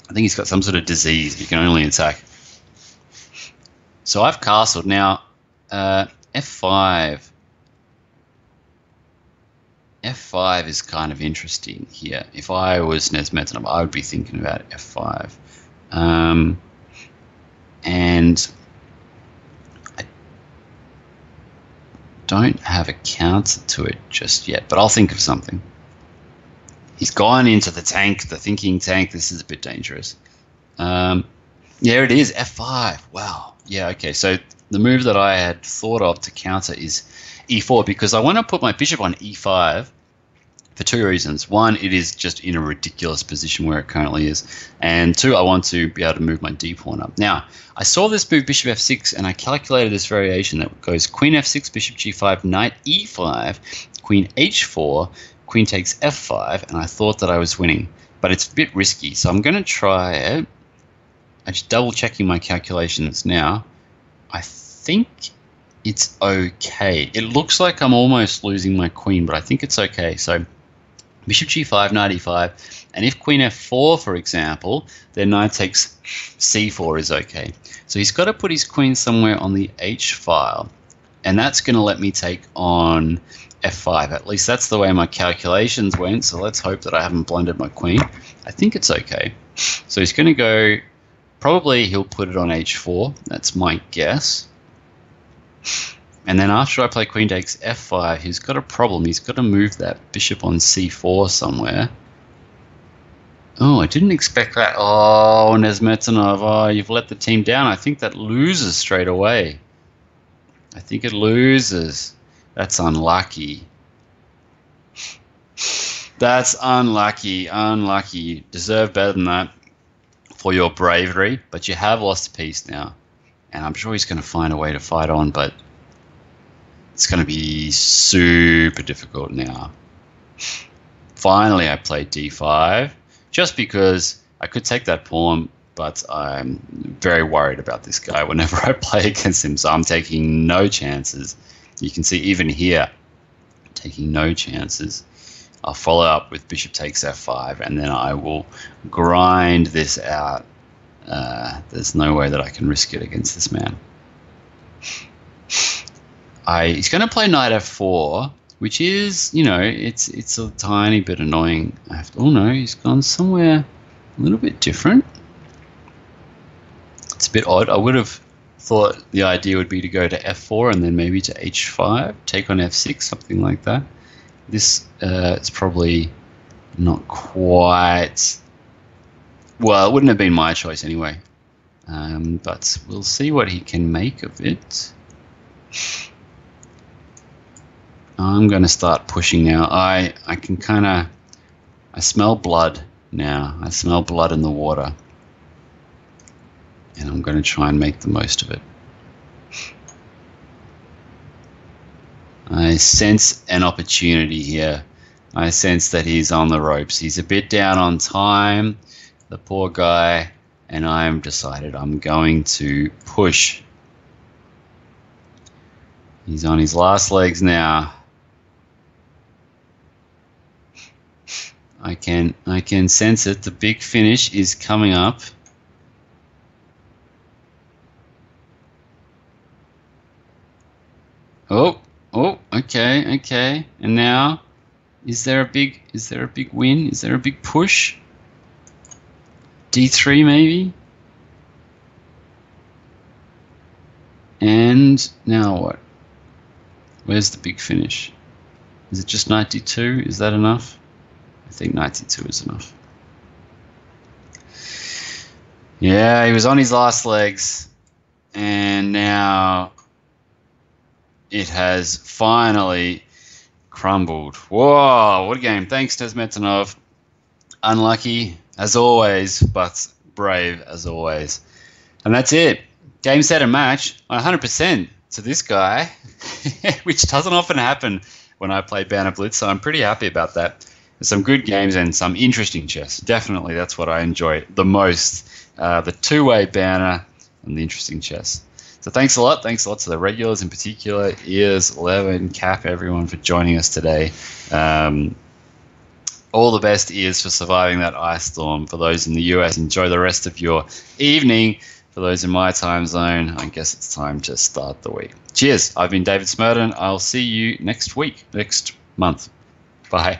I think he's got some sort of disease. He can only attack. So I've castled. Now, f5. f5 is kind of interesting here. If I was Nesmetsanov, I would be thinking about f5. And I don't have a counter to it just yet, but I'll think of something. He's gone into the tank, the thinking tank. This is a bit dangerous. Yeah, it is, f5. Wow. Yeah, okay. So the move that I had thought of to counter is e4, because I want to put my bishop on e5, for two reasons. One, it is just in a ridiculous position where it currently is. And two, I want to be able to move my d pawn up. Now, I saw this move bishop f6, and I calculated this variation that goes queen f6, bishop g5, knight e5, queen h4, queen takes f5, and I thought that I was winning. But it's a bit risky, so I'm going to try it. I'm just double checking my calculations now. I think it's okay. It looks like I'm almost losing my queen, but I think it's okay. So bishop g5, knight e5, and if queen f4, for example, then knight takes c4 is okay. So he's got to put his queen somewhere on the h file, and that's going to let me take on f5. At least that's the way my calculations went, so let's hope that I haven't blundered my queen. I think it's okay. So he's going to go, probably he'll put it on h4, that's my guess. And then after I play queen takes f5, he's got a problem. He's got to move that bishop on c4 somewhere. Oh, I didn't expect that. Oh, Nesmetanov, oh, you've let the team down. I think that loses straight away. I think it loses. That's unlucky. That's unlucky. Unlucky. You deserve better than that for your bravery, but you have lost a piece now. And I'm sure he's going to find a way to fight on, but it's going to be super difficult now. Finally, I played d5, just because I could take that pawn, but I'm very worried about this guy whenever I play against him, so I'm taking no chances. You can see even here, taking no chances. I'll follow up with bishop takes f5, and then I will grind this out. There's no way that I can risk it against this man. He's going to play knight f4, which is, you know, it's a tiny bit annoying. Oh no, he's gone somewhere a little bit different. It's a bit odd. I would have thought the idea would be to go to f4 and then maybe to h5, take on f6, something like that. This is probably not quite... Well, it wouldn't have been my choice anyway. But we'll see what he can make of it. I'm going to start pushing now. I can kind of... I smell blood now. I smell blood in the water. And I'm going to try and make the most of it. I sense an opportunity here. I sense that he's on the ropes. He's a bit down on time, the poor guy, and I'm decided I'm going to push. He's on his last legs now. I can sense it. The big finish is coming up. Oh, okay. And now, is there a big win? Is there a big push? D3 maybe? And now what? Where's the big finish? Is it just knight d2? Is that enough? I think knight d2 is enough. Yeah, he was on his last legs, and now it has finally crumbled. Whoa, what a game. Thanks, Nesmetanov. Unlucky, as always, but brave, as always. And that's it. Game, set, and match. 100% to this guy, which doesn't often happen when I play Banter Blitz, so I'm pretty happy about that. There's some good games and some interesting chess. Definitely, that's what I enjoy the most. The two-way banter and the interesting chess. So thanks a lot. Thanks a lot to the regulars in particular, Ears, Levin, Cap, everyone for joining us today. All the best, Ears, for surviving that ice storm. For those in the US, enjoy the rest of your evening. For those in my time zone, I guess it's time to start the week. Cheers. I've been David Smerdon. I'll see you next week, next month. Bye.